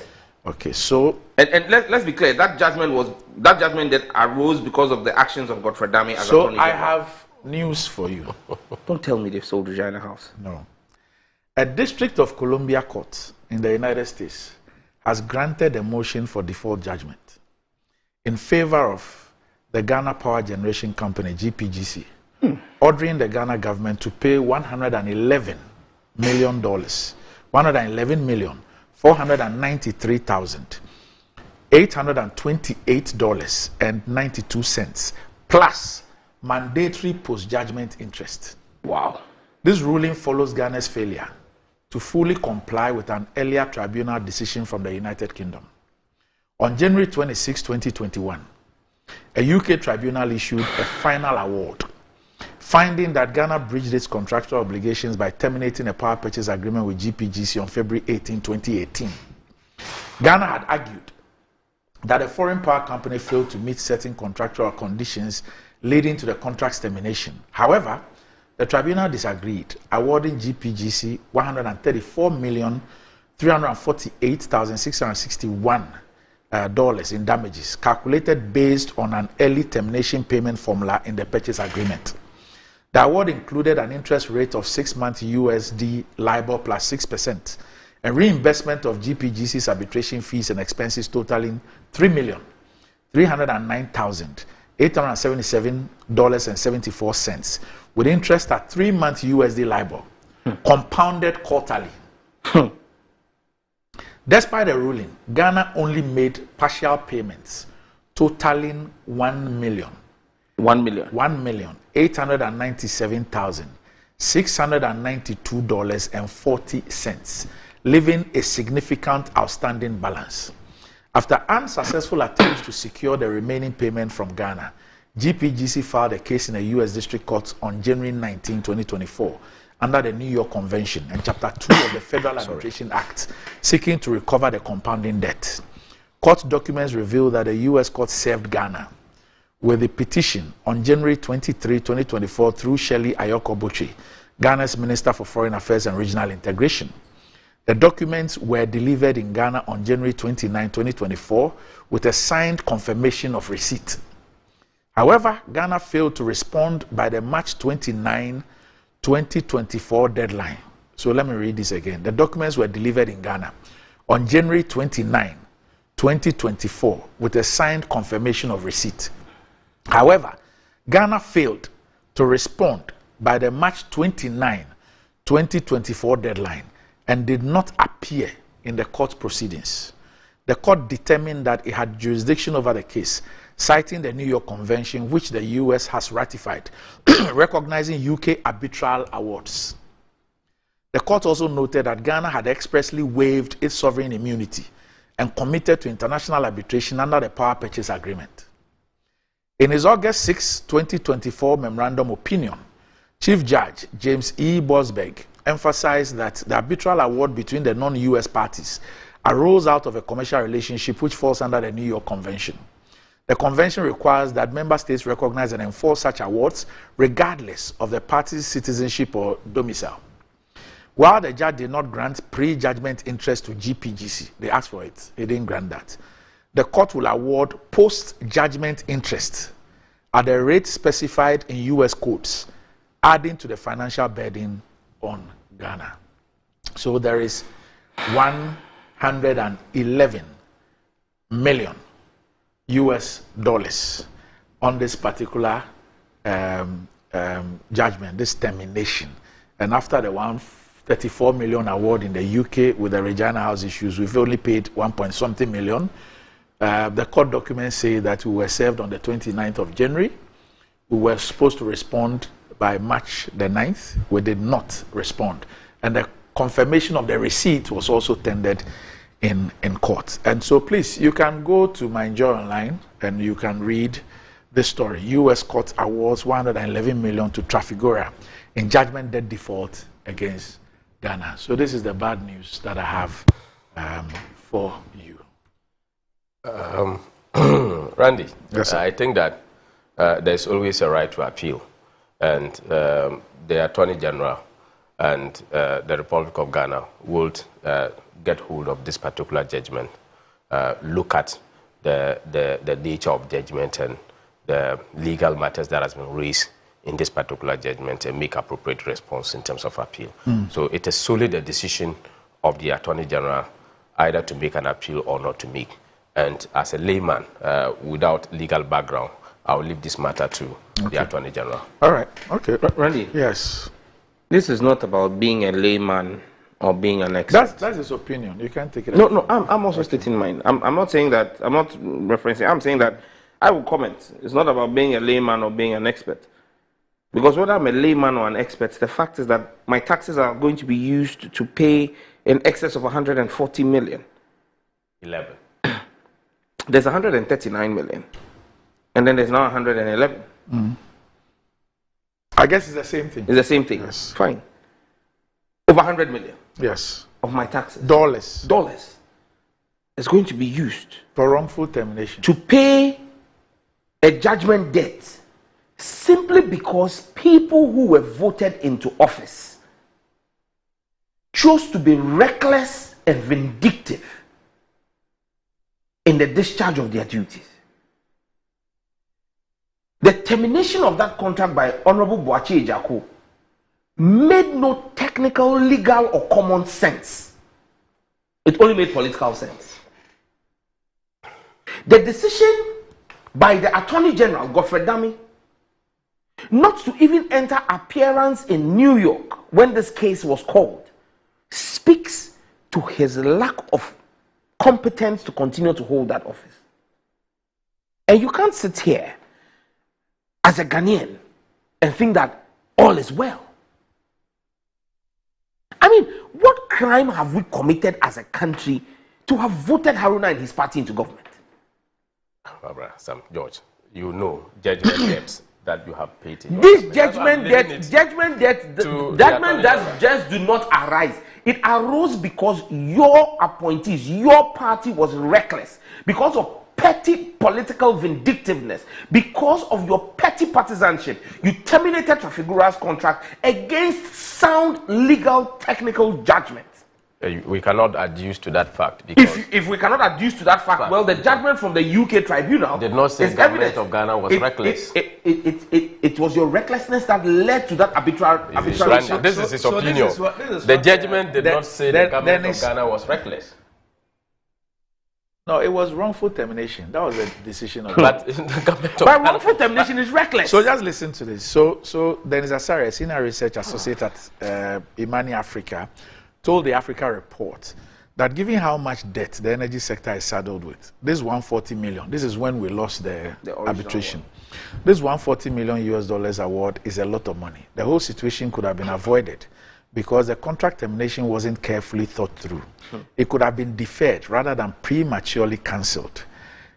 Okay, so and let's be clear. That judgment that arose because of the actions of Godfrey Dami as so Attorney General. I have news for you. Don't tell me they've sold Regina House. No. A District of Columbia Court in the United States has granted a motion for default judgment in favor of the Ghana Power Generation Company, GPGC, ordering the Ghana government to pay $111 million. $111,493,828.92 plus mandatory post-judgment interest. Wow. This ruling follows Ghana's failure to fully comply with an earlier tribunal decision from the United Kingdom. On January 26, 2021, a UK tribunal issued a final award finding that Ghana breached its contractual obligations by terminating a power purchase agreement with GPGC on February 18, 2018. Ghana had argued that a foreign power company failed to meet certain contractual conditions leading to the contract's termination. However, the tribunal disagreed, awarding GPGC $134,348,661 in damages, calculated based on an early termination payment formula in the purchase agreement. The award included an interest rate of 6-month USD LIBOR plus 6% and reimbursement of GPGC's arbitration fees and expenses totaling $3,309,877.74 with interest at 3-month USD LIBOR, compounded quarterly. Despite the ruling, Ghana only made partial payments totaling $1,897,692.40, leaving a significant outstanding balance. After unsuccessful attempts to secure the remaining payment from Ghana, GPGC filed a case in the U.S. District Court on January 19, 2024, under the New York Convention and Chapter 2 of the Federal Arbitration Act, seeking to recover the compounding debt. Court documents reveal that the U.S. court served Ghana with a petition on January 23, 2024 through Shirley Ayoko Botchwey, Ghana's Minister for Foreign Affairs and Regional Integration. The documents were delivered in Ghana on January 29, 2024 with a signed confirmation of receipt. However, Ghana failed to respond by the March 29, 2024 deadline. So let me read this again. The documents were delivered in Ghana on January 29, 2024 with a signed confirmation of receipt. However, Ghana failed to respond by the March 29, 2024 deadline and did not appear in the court proceedings. The court determined that it had jurisdiction over the case, citing the New York Convention, which the U.S. has ratified, recognizing UK arbitral awards. The court also noted that Ghana had expressly waived its sovereign immunity and committed to international arbitration under the Power Purchase Agreement. In his August 6, 2024 memorandum opinion, Chief Judge James E. Bosberg emphasized that the arbitral award between the non-U.S. parties arose out of a commercial relationship which falls under the New York Convention. The convention requires that member states recognize and enforce such awards regardless of the party's citizenship or domicile. While the judge did not grant pre-judgment interest to GPGC, they asked for it, he didn't grant that. The court will award post-judgment interest at the rate specified in U.S. codes, adding to the financial burden on Ghana. So there is 111 million US dollars on this particular judgment, this termination. And after the 134 million award in the UK with the Regina House issues, we've only paid 1.something million. The court documents say that we were served on the 29th of January. We were supposed to respond by March the 9th. We did not respond. And the confirmation of the receipt was also tendered in court. And so please, you can go to my Enjoy Online and you can read this story. U.S. court awards 111 million to Trafigura in judgment debt default against Ghana. So this is the bad news that I have for you. Randy, yes, I think that there's always a right to appeal. And the Attorney General and the Republic of Ghana would get hold of this particular judgment, look at the nature of judgment and the legal matters that has been raised in this particular judgment and make appropriate response in terms of appeal. So it is solely the decision of the Attorney General either to make an appeal or not to make. And as a layman without legal background, I'll leave this matter to the Attorney General. All right. Okay. Randy. Yes. This is not about being a layman or being an expert. That's his opinion. You can't take it. No, I'm also stating mine. I'm not saying that. I'm not referencing. I'm saying that I will comment. It's not about being a layman or being an expert. Because whether I'm a layman or an expert, the fact is that my taxes are going to be used to pay in excess of 140 million. 11. There's 139 million. And then there's now 111. I guess it's the same thing. It's the same thing. Yes. Fine. Over 100 million. Yes. Of my taxes. Dollars. Is going to be used for wrongful termination to pay a judgment debt simply because people who were voted into office chose to be reckless and vindictive in the discharge of their duties. The termination of that contract by Honorable Boachi Ejako made no technical, legal, or common sense. It only made political sense. The decision by the Attorney General, Godfrey Dami, not to even enter appearance in New York when this case was called, speaks to his lack of competence to continue to hold that office. And you can't sit here as a Ghanaian and think that all is well. I mean, what crime have we committed as a country to have voted Haruna and his party into government? Barbara, Sam, George, you know judgment debts that you have paid. This judgment that just do not arise. It arose because your appointees, your party was reckless because of petty political vindictiveness, because of your petty partisanship. You terminated Trafigura's contract against sound legal technical judgment. We cannot adduce to that fact. Because if we cannot adduce to that fact, well, the judgment from the UK tribunal did not say the government of Ghana was reckless. It was your recklessness that led to that arbitration. This is his opinion. The judgment did not say the government of Ghana was reckless. No, it was wrongful termination. That was the decision of but the government of wrongful termination is reckless. So just listen to this. So Dennis Asare, a senior research associate at Imani Africa, told the Africa Report that given how much debt the energy sector is saddled with, this 140 million, this is when we lost the arbitration. This 140 million US dollars award is a lot of money. The whole situation could have been avoided because the contract termination wasn't carefully thought through. It could have been deferred rather than prematurely cancelled.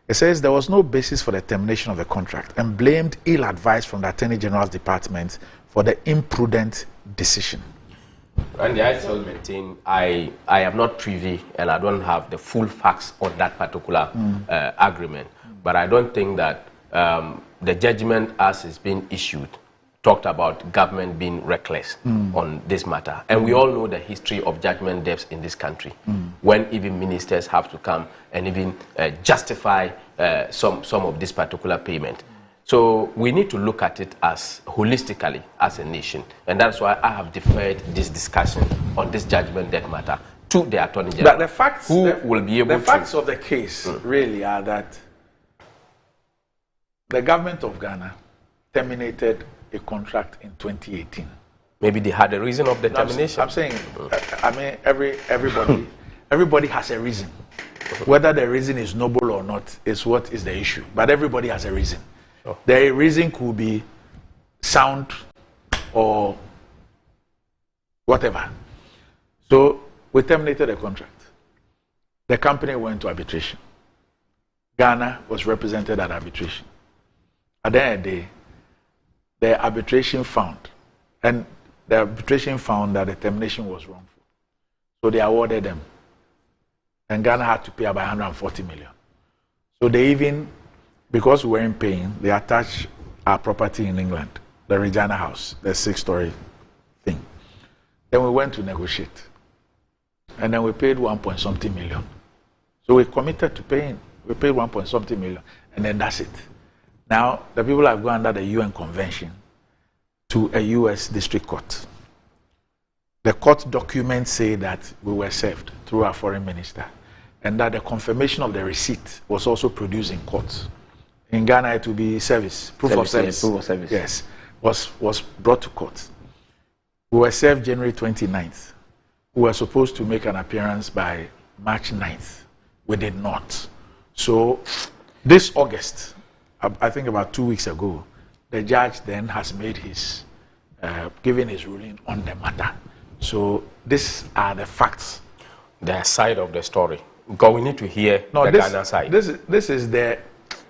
It says there was no basis for the termination of the contract and blamed ill advice from the Attorney General's department for the imprudent decision. And I still maintain I am not privy and I don't have the full facts on that particular agreement. But I don't think that the judgment as it's been issued talked about government being reckless on this matter. And we all know the history of judgment debts in this country, when even ministers have to come and even justify some of this particular payment. So we need to look at it as holistically as a nation. And that's why I have deferred this discussion on this judgment debt matter to the Attorney General. But the facts, will be able the facts of the case really are that the government of Ghana terminated a contract in 2018. Maybe they had a reason of the termination. I'm saying, I mean, everybody has a reason. Whether the reason is noble or not is what is the issue. But everybody has a reason. The reason could be sound or whatever. So we terminated the contract. The company went to arbitration. Ghana was represented at arbitration. At the end of the day, the arbitration found that the termination was wrongful. So they awarded them. And Ghana had to pay about 140 million. So they even, because we weren't paying, they attached our property in England, the Regina House, the 6-story thing. Then we went to negotiate. And then we paid 1 point something million. So we committed to paying. We paid 1 point something million. And then that's it. Now, the people have gone under the UN Convention to a US district court. The court documents say that we were served through our foreign minister and that the confirmation of the receipt was also produced in court. In Ghana, it will be service, proof of service. Proof of service. Yes, was brought to court. We were served January 29th. We were supposed to make an appearance by March 9th. We did not. So this August, I think about 2 weeks ago, the judge then has made his, given his ruling on the matter. So these are the facts. The side of the story. Because we need to hear the Ghana side. This is the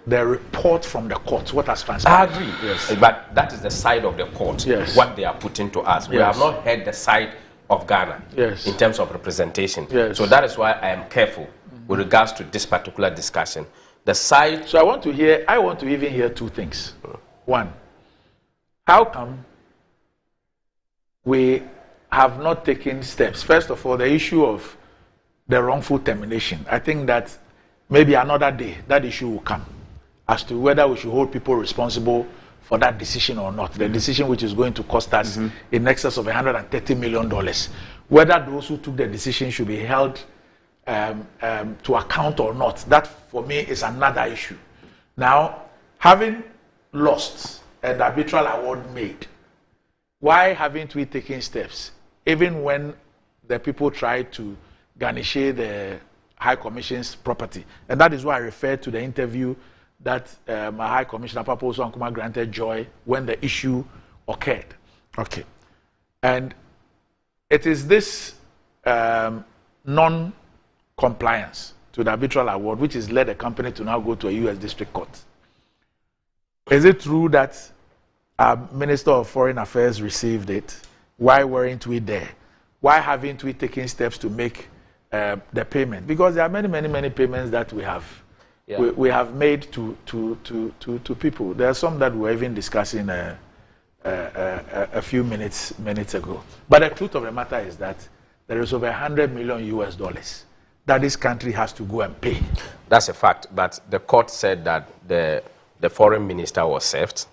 report from the court, what has transpired. I agree, yes. But that is the side of the court, yes. What they are putting to us. We have not heard the side of Ghana, yes, in terms of representation. Yes. So that is why I am careful with regards to this particular discussion. The side. So I want to even hear two things. One, how come we have not taken steps? First of all, the issue of the wrongful termination. I think that maybe another day that issue will come as to whether we should hold people responsible for that decision or not. The decision which is going to cost us in excess of $130 million. Whether those who took the decision should be held to account or not. That for me is another issue. Now, having lost an arbitral award made, why haven't we taken steps? Even when the people tried to garnish the High Commission's property. And that is why I referred to the interview that High Commissioner Paposo Nkrumah granted Joy when the issue occurred. Okay. And it is this non-compliance to the arbitral award which has led the company to now go to a U.S. district court. Is it true that our Minister of Foreign Affairs received it? Why weren't we there? Why haven't we taken steps to make the payment? Because there are many payments that we have. Yeah. We have made to people. There are some that we were even discussing a few minutes ago. But the truth of the matter is that there is over $100 million that this country has to go and pay. That's a fact. But the court said that the foreign minister was served.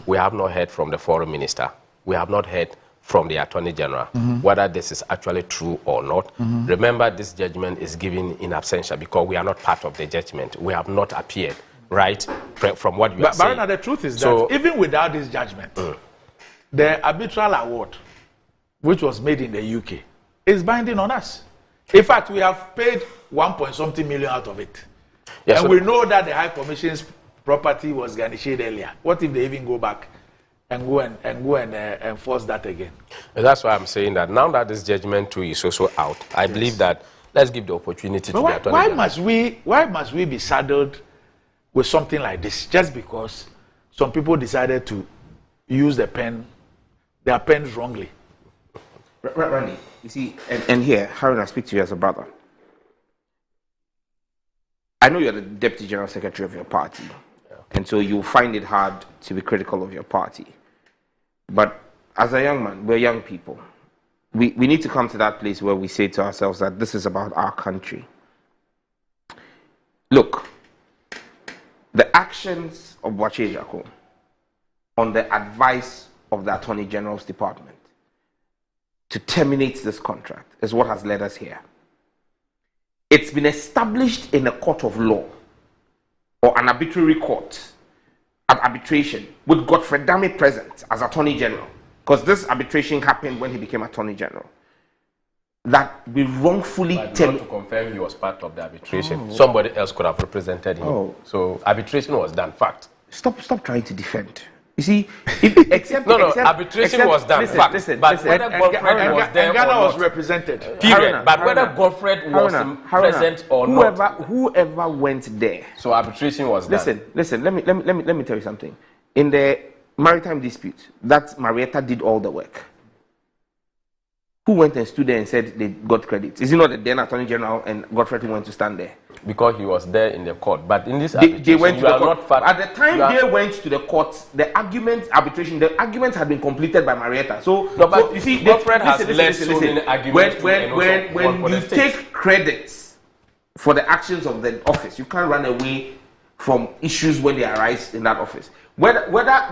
We have not heard from the foreign minister. We have not heard from the Attorney General whether this is actually true or not. Remember, this judgment is given in absentia because we are not part of the judgment. We have not appeared, right, from what you are saying. But the truth is that even without this judgment, the arbitral award, which was made in the UK, is binding on us. In fact, we have paid 1.something million out of it. Yes, and we know that the High Commission's property was garnished earlier. What if they even go back and go and enforce that again? And that's why I'm saying that now that this judgment too is also out, I believe that let's give the opportunity to the Attorney General. Why must we be saddled with something like this just because some people decided to use their pens wrongly? Randy, you see, and here, Harun, I speak to you as a brother. I know you're the Deputy General Secretary of your party, and so you'll find it hard to be critical of your party. But as a young man, we're young people. We need to come to that place where we say to ourselves that this is about our country. Look, the actions of Boakye Jaco on the advice of the Attorney General's Department to terminate this contract is what has led us here. It's been established in a court of law or an arbitrary court of arbitration with Godfrey Dame present as Attorney General, because this arbitration happened when he became Attorney General, that we wrongfully to confirm he was part of the arbitration. Somebody else could have represented him. So arbitration was done. Fact. Stop trying to defend. You see, arbitration was done. But whether Godfred was there or Ghana not, was represented. Period. But whether Godfred was present or not, whoever went there. So arbitration was done. Listen. Let me tell you something. In the maritime dispute, that Marietta did all the work. Who went and stood there and said they got credit? Is it not the then Attorney General and Godfred who went to stand there? Because he was there in the court. But in this they went to the court. At the time they went to the court, the argument had been completed by Marietta. So, you see, Godfred has led so many arguments. When you take credits for the actions of the office, you can't run away from issues when they arise in that office. Whether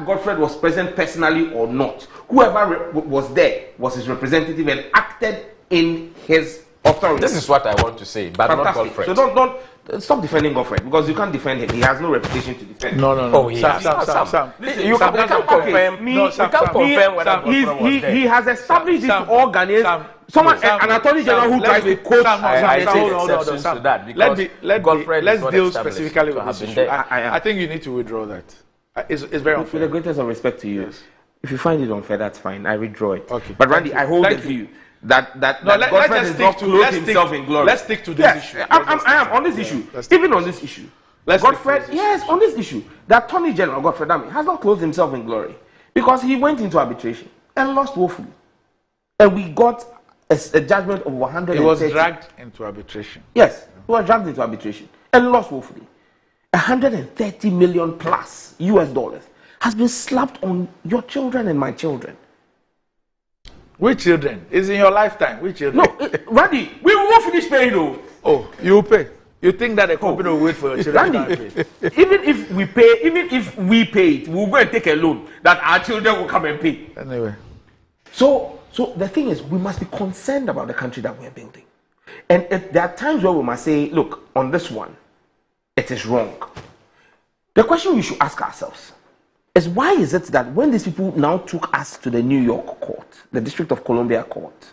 Godfred was present personally or not, whoever was there was his representative and acted in his authority. This is what I want to say, but not Godfred. So don't stop defending Godfred, because you can't defend him. He has no reputation to defend. No. Oh, Sam. You can't confirm. You can't confirm whether Godfred was there. He has established this organ. An Attorney General who tries to quote. I take exceptions to that because let's deal specifically with this issue. I think you need to withdraw that. It's very unfair. With the greatest of respect to you, yes. If you find it unfair, that's fine. I withdraw it. Okay. But Randy, I hold the view that Godfred is not clothed himself in glory. Let's stick to this issue. I am on this issue. Even on this issue. Godfred, yes, on this issue. The Attorney General, Godfred Dame, has not clothed himself in glory because he went into arbitration and lost woefully. And we got a judgment of 130. He was dragged into arbitration. Yes, he was dragged into arbitration and lost woefully. 130 million plus US dollars has been slapped on your children and my children. Which children? It's in your lifetime. Which children? No, Randy, we won't finish paying though. Oh, you will pay. You think that the company will wait for your children? Randy, even if we pay it, we'll go and take a loan that our children will come and pay. Anyway. So the thing is, we must be concerned about the country that we're building. And there are times where we must say, look, on this one, it is wrong. The question we should ask ourselves is, why is it that when these people now took us to the New York court, the District of Columbia court,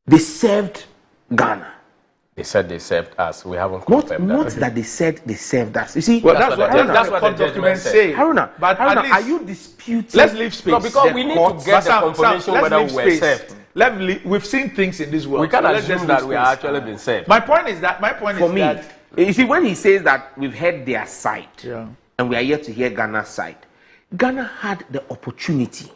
they served Ghana? They said they served us. We haven't confirmed not that they said they served us. You see, that's what the documents say. Haruna, are you disputing? Let's leave space. No, because we need to get the confirmation whether we were served. We've seen things in this world. We can't assume that we are actually being served. My point is that you see, when he says that we've heard their side and we are yet to hear Ghana's side, Ghana had the opportunity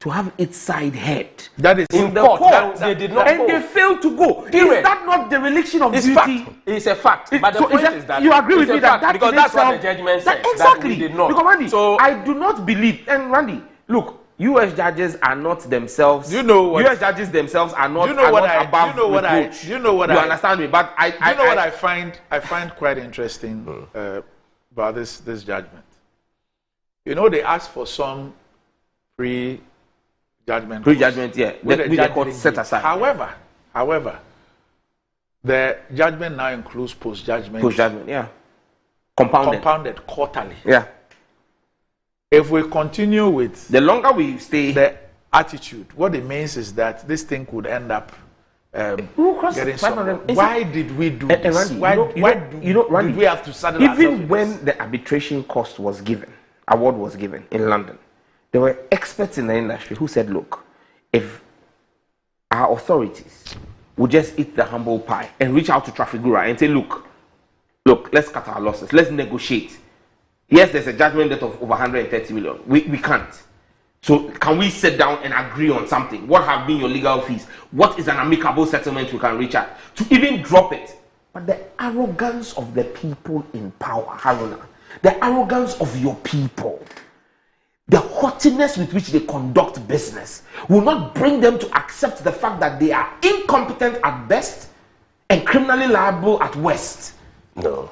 to have its side heard. That is in the court. They did not and go. they failed to go. Period. Is that not the religion of It's duty? fact. It's a fact. But the So point is that you agree with me that because in that's what itself- the judgment says. that- That exactly. we did not. Because Randy, So I do not believe. And Randy, look, U.S. judges are not themselves. You know what? U.S. judges themselves are not. You know what I? Above You know what I? reproach. You know what You I? understand me? But I know what I find quite interesting about this judgment. You know, they asked for some pre-judgment. Pre-judgment, yeah. With The court set aside. However, the judgment now includes post-judgment. Post-judgment, yeah. Compounded quarterly. Yeah. If we continue with the longer we stay, the attitude, what it means is that this thing could end up getting somewhere. Why did we do this? Randy, Why Randy, did we have to saddle even ourselves with when this? the arbitration cost was given, award was given in London, there were experts in the industry who said, look, if our authorities would just eat the humble pie and reach out to Trafigura and say, look, let's cut our losses, let's negotiate. Yes, there's a judgment debt of over 130 million. We can't. So can we sit down and agree on something? What have been your legal fees? What is an amicable settlement we can reach at? To even drop it. But the arrogance of the people in power, Haruna, the arrogance of your people, the haughtiness with which they conduct business will not bring them to accept the fact that they are incompetent at best and criminally liable at worst. No.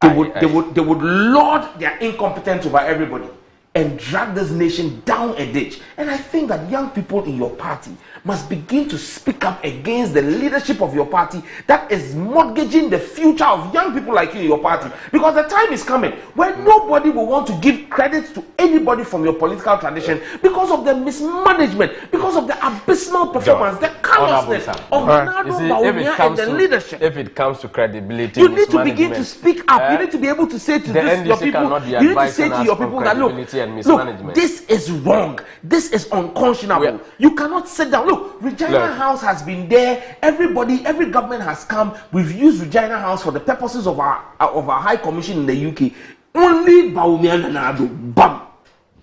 They would lord their incompetence over everybody and drag this nation down a ditch. And I think that young people in your party must begin to speak up against the leadership of your party that is mortgaging the future of young people like you in your party. Because the time is coming when nobody will want to give credit to anybody from your political tradition because of the mismanagement, because of the abysmal performance, the callousness of Nado Bawumia and the leadership. If it comes to credibility, you need to begin to speak up. You need to be able to say to your people, you need to say to your people that look, this is wrong. This is unconscionable. You cannot sit down. Look, Regina House has been there. Every government has come. We've used Regina House for the purposes of our High Commission in the UK. Only Bawumia and Nado, bam.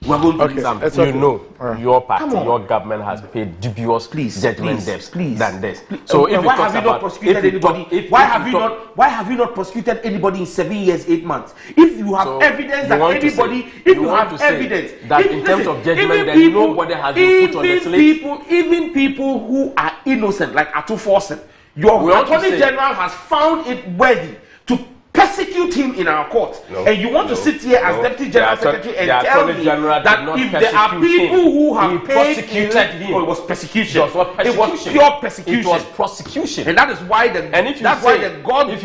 We're going to do something. You know, your party, your government has paid dubious judgment debts than this. So why have you not prosecuted anybody? Why have you not prosecuted anybody in 7 years, 8 months? If you have evidence that anybody, if you have evidence that in terms of judgment, then nobody has been put on the slate. Even people who are innocent, like Atu Forsen, your Attorney General has found it worthy to persecute him in our court. And you want to sit here as Deputy General Secretary and tell me that if there are people who have persecuted him, it was persecution. It was pure persecution. It was prosecution. And that is why the God of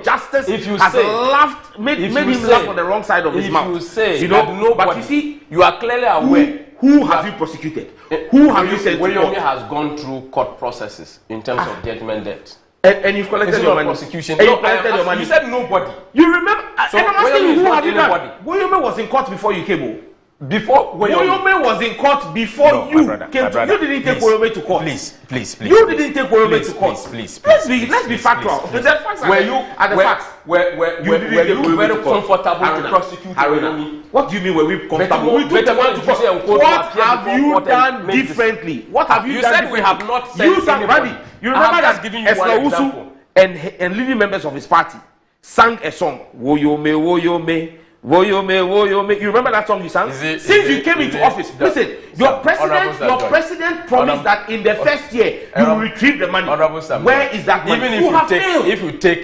justice has laughed, made him laugh on the wrong side of his mouth. If you say but you see, you are clearly aware. Who have you prosecuted? Who have you sent to court? has gone through court processes in terms of judgment debt. And you've collected your money. Prosecution. And you collected your money. You said nobody. You remember? So and I'm asking you, who have you anybody? done? Woyome was in court before you came. Before Woyome was in court before you came. You didn't take Woyome to court. Please. You didn't take Woyome to court. Please. Let's be factual. The facts are the facts. Were you very comfortable to prosecute Woyome? What do you mean were we comfortable? We took the one to court. What have you done differently? What have you done? You said we have not said anybody. You remember that Esla and leading members of his party sang a song, Woyome, Woyome, Woyome, Woyome. You remember that song you sang? Since you came into office, listen, your president promised that in the first year you will retrieve the money. Where is that money? Even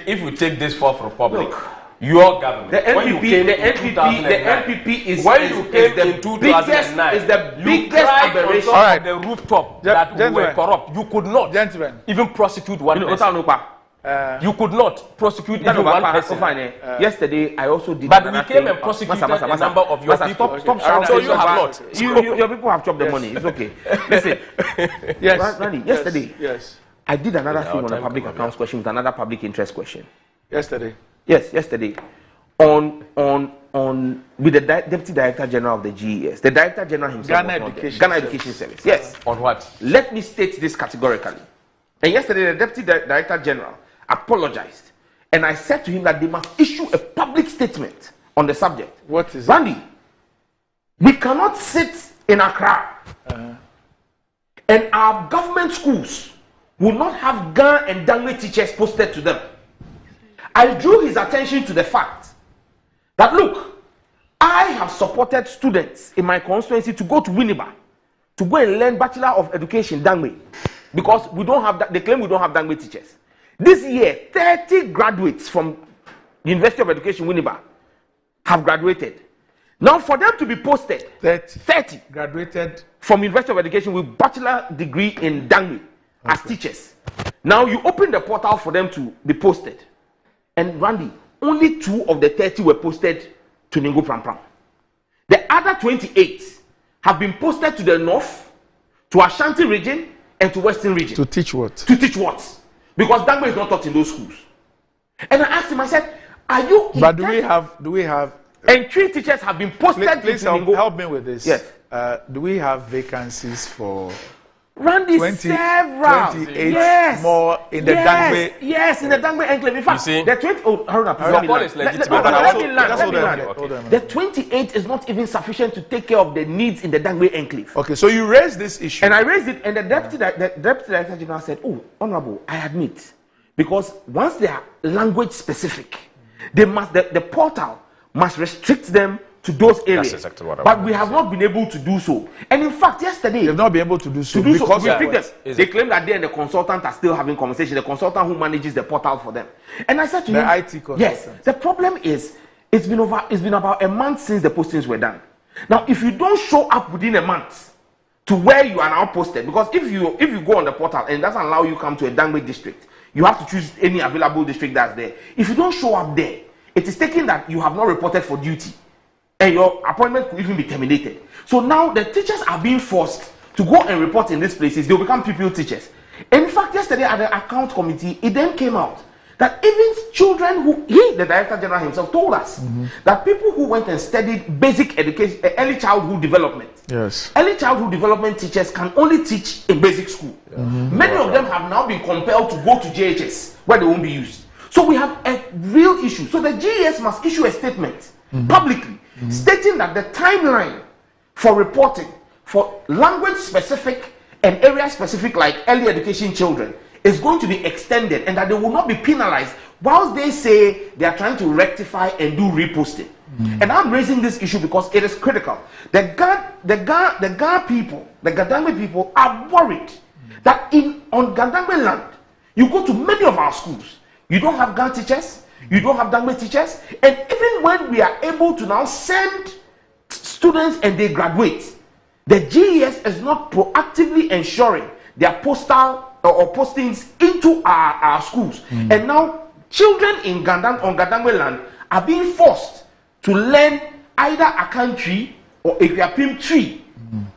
if you take this Fourth Republic, your government, the NPP is the biggest aberration. On the rooftop that we were corrupt. You could not even prosecute one person. You could not prosecute even one person. Yesterday, I also did. But we came and prosecuted a number of your people. Stop shouting. So you have not. Your people have chopped the money. It's okay. Listen. Randy, yesterday, I did another thing on a public accounts question with another public interest question. Yesterday. Yes, yesterday. On with the Deputy Director General of the GES, the Director General himself, Ghana Education Service. Yes. On what? Let me state this categorically. And yesterday, the Deputy Director General apologized, and I said to him that they must issue a public statement on the subject. What is Randy? We cannot sit in Accra and our government schools will not have Ga and Dangme teachers posted to them. I drew his attention to the fact that, look, I have supported students in my constituency to go to Winneba to go and learn Bachelor of Education Dangme because we don't have that. They claim we don't have Dangme teachers. This year, 30 graduates from University of Education Winneba have graduated. Now, for them to be posted, 30 graduated from University of Education with bachelor degree in Dangme as teachers. Now, you open the portal for them to be posted. And Randy, only 2 of the 30 were posted to Ningo Pram Pram. The other 28 have been posted to the north, to Ashanti region, and to Western region. To teach what? To teach what? Because Dangme is not taught in those schools. And I asked him, I said, are you... But do we have... And 3 teachers have been posted please to Ningo. help me with this. Yes. Do we have vacancies for... Randy, several. 28 yes. more in the Dangme. Yes, in the Dangme enclave. In fact, the 20. Oh, hold on, the 28 is not even sufficient to take care of the needs in the Dangme enclave. Okay, so you raised this issue. And I raised it, and the deputy director general said, "Oh, Honorable, I admit, because once they are language specific, they must the portal must restrict them to those areas." That's exactly what I but we have not been able to do so. And in fact, yesterday they've not been able to do so because they claim that they and the consultant are still having conversation. The consultant who manages the portal for them. And I said to him, IT consultant. Yes, the problem is it's been about a month since the postings were done. Now, if you don't show up within a month to where you are now posted, because if you go on the portal and it doesn't allow you to come to a Dangme district, you have to choose any available district that's there. If you don't show up there, it is taken that you have not reported for duty. And your appointment could even be terminated. So now the teachers are being forced to go and report in these places. They'll become pupil teachers. And in fact, yesterday at the account committee, it then came out that even children the director general himself told us that people who went and studied basic education, early childhood development, early childhood development teachers can only teach in basic school. Many of them have now been compelled to go to JHS where they won't be used. So we have a real issue. So the GES must issue a statement publicly stating that the timeline for reporting for language specific and area specific like early education children is going to be extended and that they will not be penalized whilst they say they are trying to rectify and do reposting. And I'm raising this issue because it is critical. The Ga people, the Gadangme people are worried that on Gadangme land, you go to many of our schools, you don't have Ga teachers, you don't have Dangme teachers, and even when we are able to now send students and they graduate, the GES is not proactively ensuring their postal or postings into our schools. And now children on Gadangme land are being forced to learn either Akan Tree or Ekriapim Tree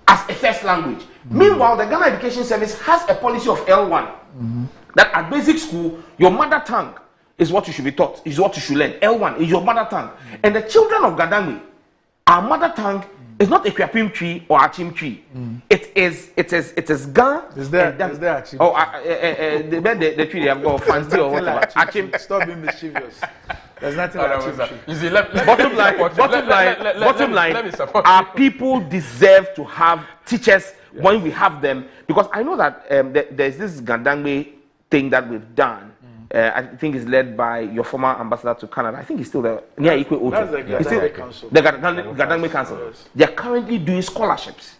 as a first language. Meanwhile, the Ghana Education Service has a policy of L1 that at basic school, your mother tongue is what you should be taught, is what you should learn. L1 is your mother tongue. And the children of Gadangme, our mother tongue is not a Ekriapim Tree or Achim Tree. It is Ga. Is there Achim? Oh, the tree they have got fancy or whatever. Achim. Stop being mischievous. There's nothing like Achim Tree. You see, bottom line, our people deserve to have teachers when we have them, because I know that there's this Gadangme thing that we've done. I think it's led by your former ambassador to Canada. I think he's still there near Ikwe Oto. That's the Gadangme Council. The Gadangme Council. Yes. They are currently doing scholarships.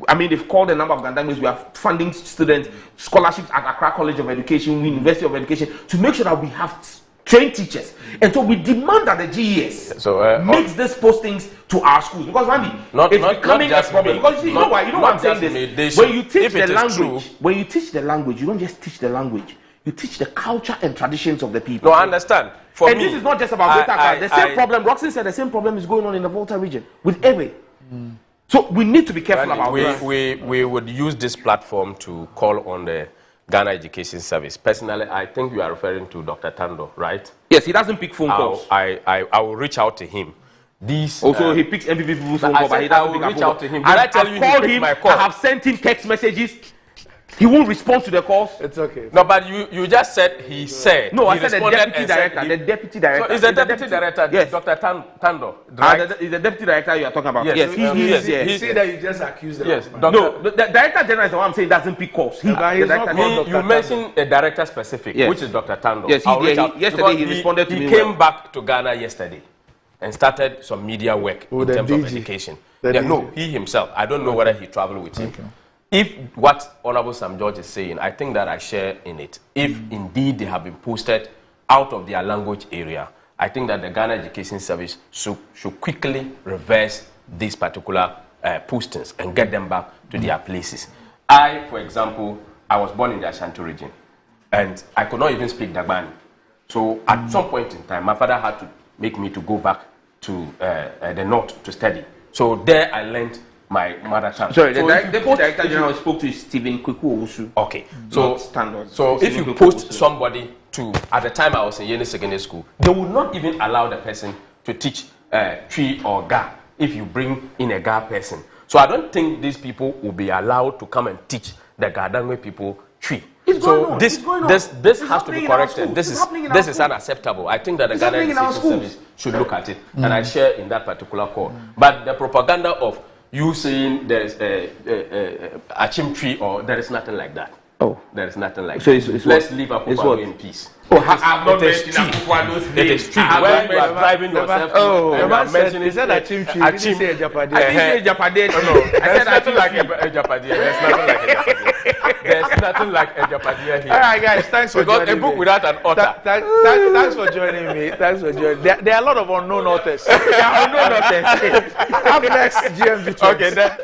I mean, they've called a number of Gadangmes. We are funding students scholarships at Accra College of Education, University of Education, to make sure that we have trained teachers. And so we demand that the GES makes these postings to our schools, because Randy, it's becoming a problem. Because you know why? You know why I'm saying this? When you teach the language, you don't just teach the language. You teach the culture and traditions of the people. No, I understand. And this is not just about Volta. The same problem, Roxy said the same problem is going on in the Volta region with Ewe. So we need to be careful about this. We would use this platform to call on the Ghana Education Service. Personally, I think you are referring to Dr. Tando, right? Yes, he doesn't pick phone calls. I will reach out to him. Also, he picks MPP people's phone calls, but he doesn't pick up phone calls. I will reach out to him. Did I tell you he picked my call? I have sent him text messages. He won't respond to the calls. It's okay. No, but you just said he said. No, I said the deputy director. The deputy director. So is the deputy director? Yes. Dr. Tando. Right? Is the deputy director you are talking about? Yes. You see that you just accused them. Yes. No, the director general is the one I'm saying doesn't pick calls. You mentioned a director specific, which is Dr. Tando. Yes, yesterday he responded to me. He came back to Ghana yesterday and started some media work in terms of education. No, he himself. I don't know whether he traveled with him. If what Honorable Sam George is saying, I think that I share in it. If indeed they have been posted out of their language area, I think that the Ghana Education Service should quickly reverse these particular postings and get them back to their places. I, for example, I was born in the Ashanti region, and I could not even speak Dagbani. So at some point in time, my father had to make me to go back to the north to study. So there I learned my mother tongue. Sorry, the deputy director general spoke to Stephen Kweku Owusu. Okay, so if you post somebody to, at the time I was in Yeni Secondary School, they would not even allow the person to teach Twi or Ga if you bring in a Ga person. So I don't think these people will be allowed to come and teach the Gadangwe people Twi. So this has to be corrected. This is unacceptable. I think that the Ghana Education Service should look at it, and I share in that particular call. But the propaganda of you saying there is a chimtree or there is nothing like that. Oh, there is nothing like so that. Let's leave Akufo-Addo in peace. Oh, I'm not mentioning Akufo-Addo's name. It is true. When you are driving yourself, the man said he said a chimtree. He didn't say a Japade. I didn't say Japade. No, I said nothing like a Japade. There's nothing like a Japade. There's nothing like a Japade here. All right, guys, thanks for joining me. A book without an author. Thanks for joining me. Thanks for joining. There are a lot of unknown authors. Up next, GMV. Okay, then.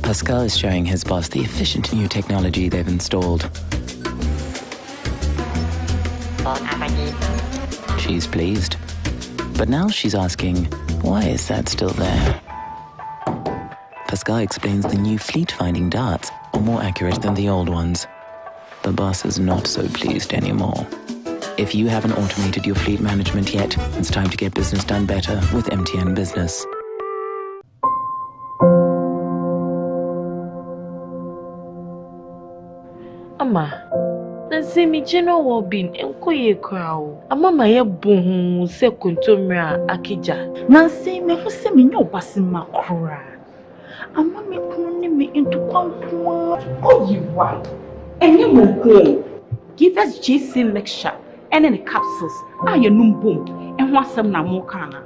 Pascal is showing his boss the efficient new technology they've installed. She's pleased. But now she's asking, why is that still there? Pascal explains the new fleet-finding darts are more accurate than the old ones. The boss is not so pleased anymore. If you haven't automated your fleet management yet, it's time to get business done better with MTN Business. Ama, nansi mi jeno wo bin enko ye kwa o. Ama ma ye bohu se kontomra akija. Nansi me hu se me nyo basi makura. Ama me kunu ni me into kwankwa. Oyiwa. Enye mo ko. Give us GC mixture and any capsules. Ah ye num boom. En ho asem na mo kana.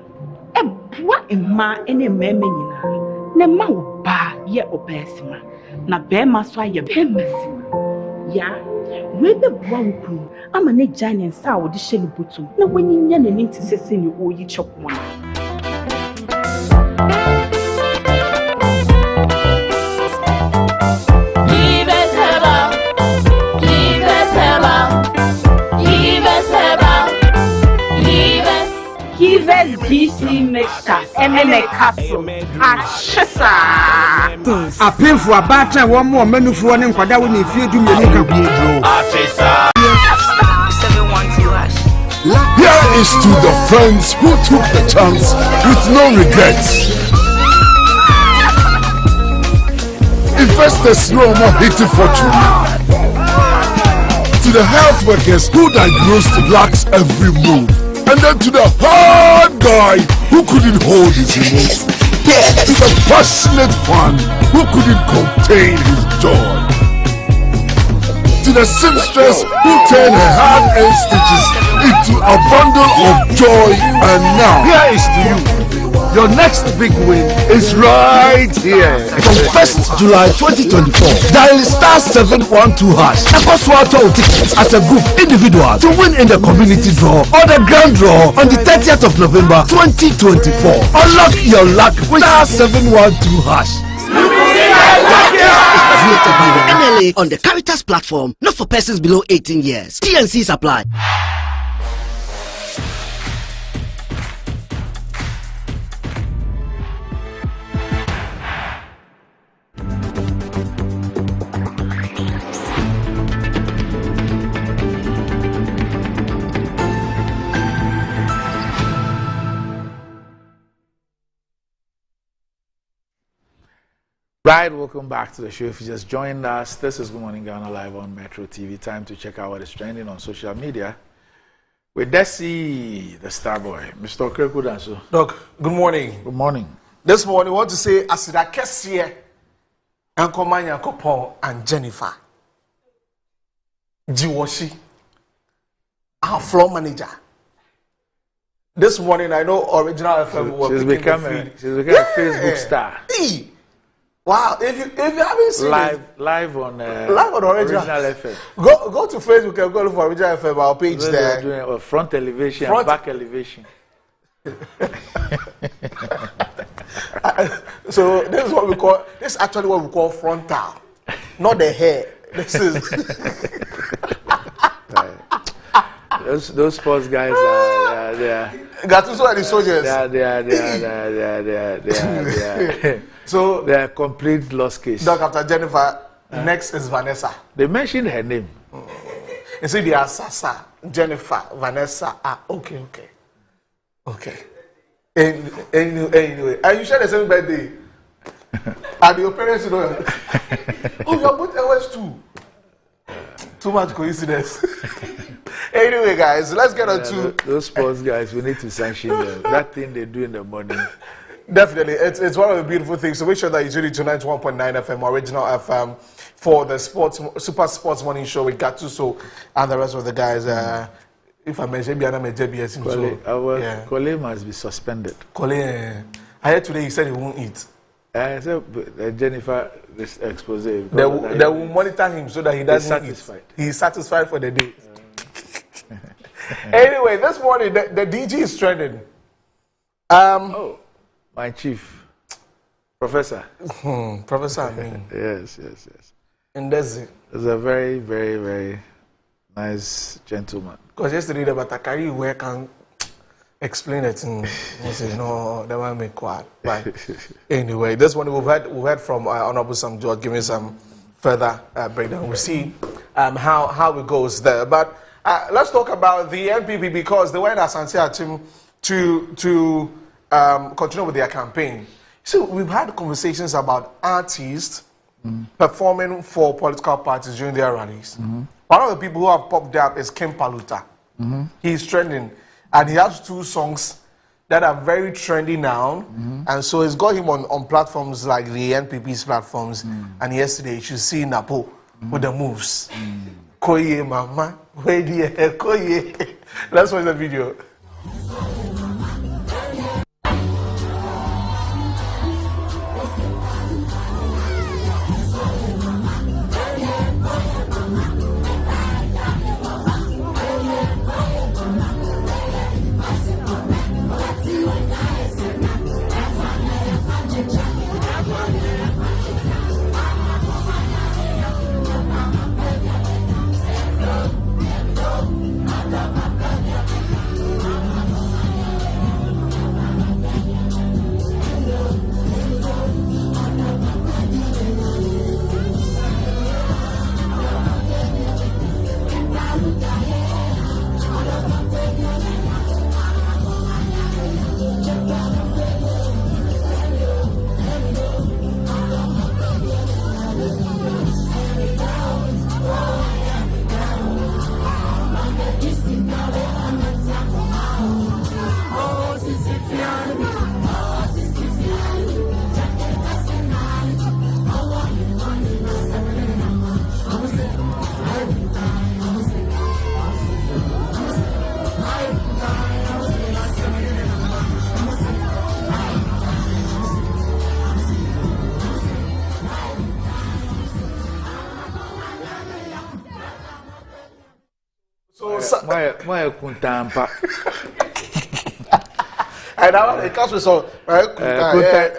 E boa emma ene meme nyina. Na ma wo ba ye obesima. Na be ma so aye be masima. Ya, we be bua wukuru ama ne giant sa wo de hye ne botum na wanyinya ne nti sese ne oyi chokmo na GC mixture and a capsule. A pin for a batter, one more menu for one and Quada when if you do me. Here is to the friends who took the chance with no regrets. Investors no more hating fortune. To the health workers who diagnosed blacks every move. And then to the hard guy who couldn't hold his remote. To the passionate fan who couldn't contain his joy. To the seamstress who turned her hard-earned stitches into a bundle of joy. And now, here is to you. Your next big win is right here. From 1st July 2024, dial *712# and #SWATO tickets as a group individual to win in the community draw or the grand draw on the 30th of November 2024. Unlock your luck with *712#. regulated by the NLA on the Caritas platform, not for persons below 18 years. TNCs apply. Right, welcome back to the show. If you just joined us, this is Good Morning Ghana live on Metro TV. Time to check out what is trending on social media with Desi, the star boy, Mr. Krekudanso. Doc, good morning. Good morning. This morning, I want to say, Asida Kessie, Uncle Manya Kopon, and Jennifer Jiwashi, our floor manager. This morning, I know Original FM she's become a Facebook star. Wow! If you haven't seen live on Original FM, go to Facebook and go look for Original FM. Our page there. Doing front elevation, and back elevation. So this is what we call. This is actually what we call frontal, not the hair. This is. Those sports guys are they are. Gattuso and the soldiers. They are. So they are complete lost case. Doc, after Jennifer, next is Vanessa. They mentioned her name. You see, they are Sasa, Jennifer, Vanessa. Okay. Anyway, are you sure the same birthday? And your parents know. Oh, you're both LS too. Too much coincidence. Anyway, guys, let's get on to those sports guys. We need to sanction them. That thing they do in the morning. Definitely, it's one of the beautiful things. So make sure that you tune in to 91.9 FM, Original FM, for the Super Sports Morning Show with Gattuso and the rest of the guys. If I mention JBS, our Kole must be suspended. Kole, I heard today he said he won't eat. I said Jennifer this expose. They will monitor him so that he doesn't eat. He's satisfied for the day. Anyway, this morning the DG is trending. My chief, Professor. Professor, I mean. Yes. And that's it. He's a very, very, very nice gentleman. Because yesterday the Batakari where can explain it and he said, no, that won't make quiet. But anyway, this one we've heard from Honorable Sam George giving some further breakdown. We'll see how it goes there. But let's talk about the NPP because they went Asante Achim to continue with their campaign. So we've had conversations about artists performing for political parties during their rallies. One of the people who have popped up is Kim Paluta. He's trending, and he has 2 songs that are very trendy now, and so it's got him on platforms like the NPP's platforms. And yesterday, you should see Napo with the moves. Koye mama, where do you koye? Let's watch the video. My kuntampa. And now it comes with some kunta.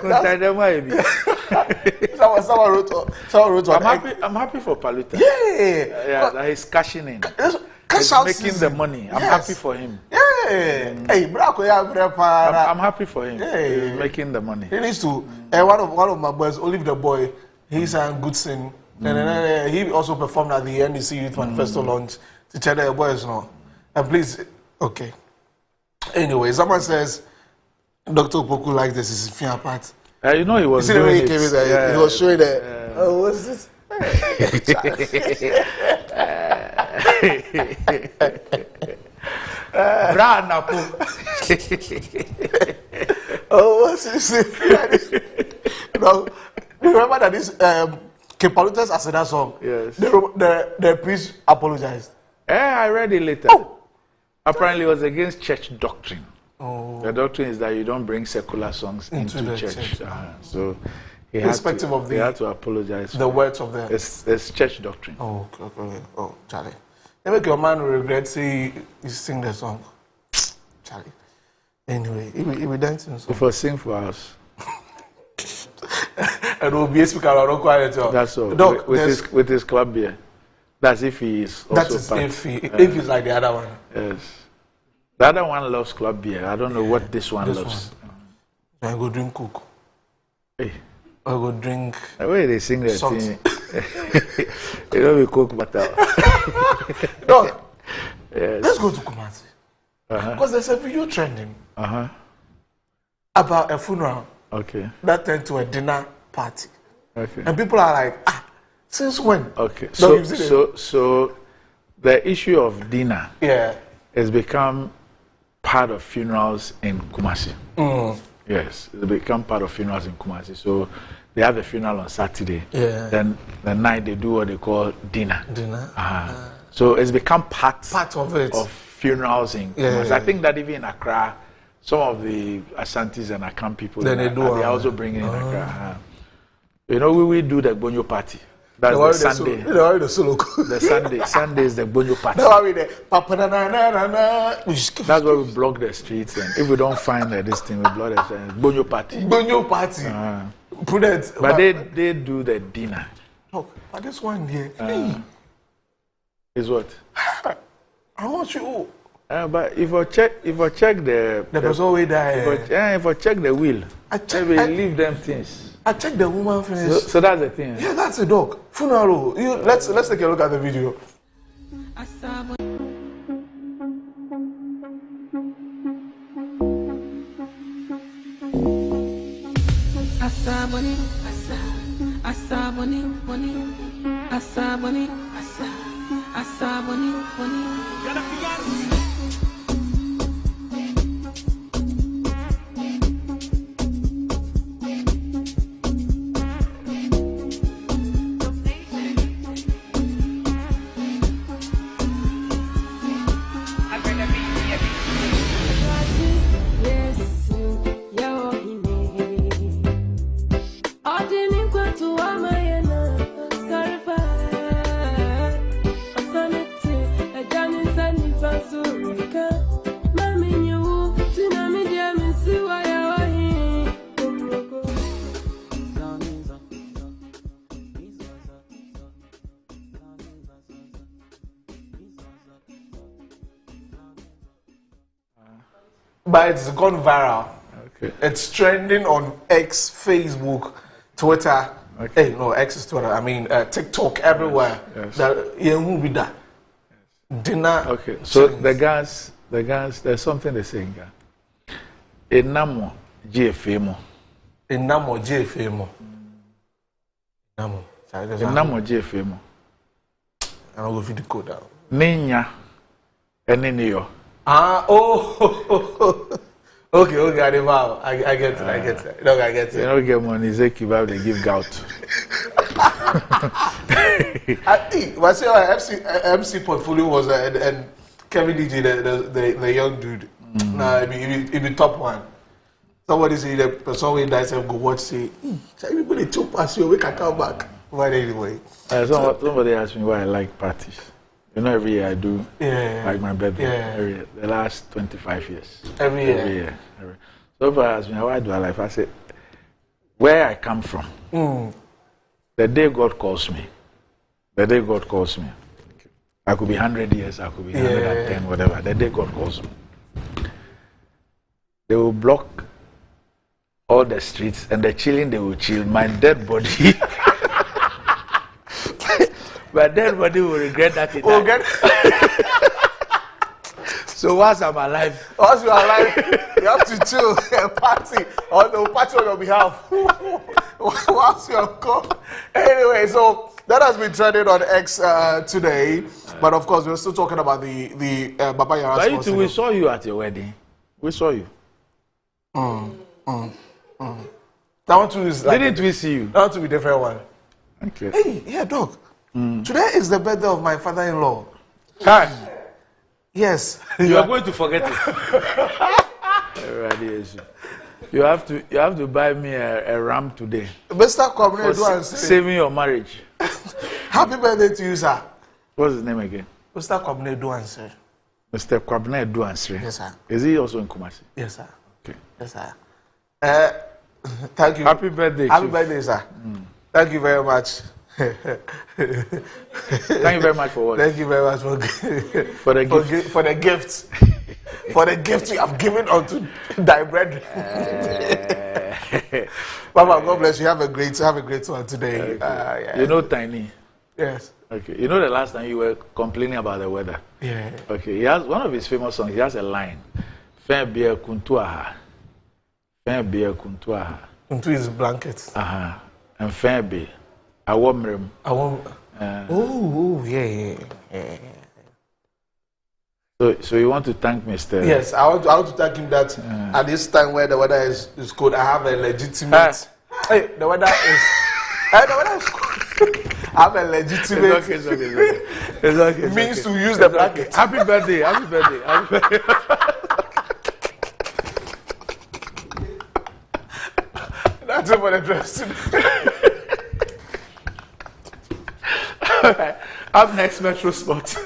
Someone wrote. I'm happy for Paluta. Yeah. That he's cashing in. Cash he's out making season. the money. I'm happy for him. Yeah. Hey, I'm happy for him. Yeah. He's making the money. He needs to. One of my boys, Olive the boy, he sang good sing. And he also performed at the NDC Youth Manifesto launch to check the boys now. And please, okay. Anyway, someone says Dr. Opoku likes this is Fia part. You know he was. You see the way he came in there. He was showing that. Oh, what's this? Oh, what's this? No, you remember that this Kepaluta's Aseda song? Yes. The priest apologized. I read it later. Oh. Apparently, it was against church doctrine. Oh. The doctrine is that you don't bring secular songs into church. So he had to apologize. The words of the. It's church doctrine. Oh, okay. Oh, Charlie. They make your man regret say he sing the song. Charlie. Anyway, he be dancing. So. If I sing for us. And we'll be a speaker around quiet. That's all. Doc, with his club beer. That's if he is also that is if he's like the other one. Yes. The other one loves club beer. I don't know what this one loves. I go drink Coke. Hey. I go drink. The way they sing that thing. They don't be Coke butter. Doc, yes. Let's go to Kumasi. Because there's a video trending about a funeral. Okay. That turned to a dinner party. Okay. And people are like, since when? Okay. So the issue of dinner has become part of funerals in Kumasi. Yes, it's become part of funerals in Kumasi. So they have a funeral on Saturday. Yeah. Then the night they do what they call dinner. So it's become part of it. Of funerals in Kumasi. I think that even in Accra, some of the Ashantis and Akan people, they also bring in Accra. You know, we do the Bonyo party. That's the Sunday. The Sunday is the Bonyo party. That's why we block the streets, and if we don't find this thing, we block the streets. Bonyo party. Bonyo party. Prudent. But they do the dinner. Oh, but this one here is what? I want you. But if I check the person way there. If I check the will, maybe leave them things. I checked the woman finish. So that's the thing. Yeah, that's a dog. Funeral. Let's take a look at the video. But it's gone viral. Okay. It's trending on X, Facebook, Twitter. Okay. Hey, no, X is Twitter. I mean, TikTok, everywhere. Yes. Who be that? Dinner. Okay. So the guys, there's something they say. Enamo GFM. Enamo GFM. Enamo GFM. I don't go feed the code down. Ninya. Eniniyo. Okay, I get it. No, I get it. You don't get money, Zeki, but they give gout. I think, MC portfolio was, and Kevin DJ, the young dude. Nah, it be top one. Somebody say the person who dies and go watch, say, everybody chop us, we can come back. But anyway. Somebody asked me why I like parties. You know, every year I do, like my birthday, every year, the last 25 years. Every year. So if I ask me, why do I like? I say, where I come from, the day God calls me, I could be 100 years, I could be 110, whatever. The day God calls me, they will block all the streets, and the chilling they will chill. My dead body, will regret that. So once I'm alive, once you are alive, you have to chill and party, or they will party on your behalf. Once you are gone. Anyway, so that has been trending on X today, but of course we're still talking about the Baba Yara. We saw you at your wedding. We saw you. That one too is like. Didn't we see you? That one to be different one. Okay. Hey, yeah, dog. Today is the birthday of my father-in-law. Hi. Yes. You are going to forget it. You have to buy me a ram today. Mr. Kwabene Duansre. Saving your marriage. Happy birthday to you, sir. What's his name again? Mr. Kwabene Duansre. Mr. Kwabene Duansre. Yes, sir. Is he also in Kumasi? Yes, sir. Okay. Yes, sir. Thank you. Happy birthday. Happy birthday, sir. Thank you very much. Thank you very much for what? Thank you very much for the gift. For the gift. For the gift you have given unto thy brethren. Papa, God bless you. Have a great one today. Yeah. You know Tiny? Yes. Okay. You know the last time you were complaining about the weather? Yeah. Okay. He has one of his famous songs. He has a line. Fen beer kuntuaha. Fen beer kuntuaha. Kuntu is blanket. And fen beer. I want him. Yeah. So you want to thank Mr. Yes, I want to thank him that at this time where the weather is cold, I have a legitimate. Hey, the weather is cold. I have a legitimate. It's okay. Means to use the blanket. Happy birthday. Happy birthday. Happy birthday. That's it for the dress today. Up next, Metro Sports.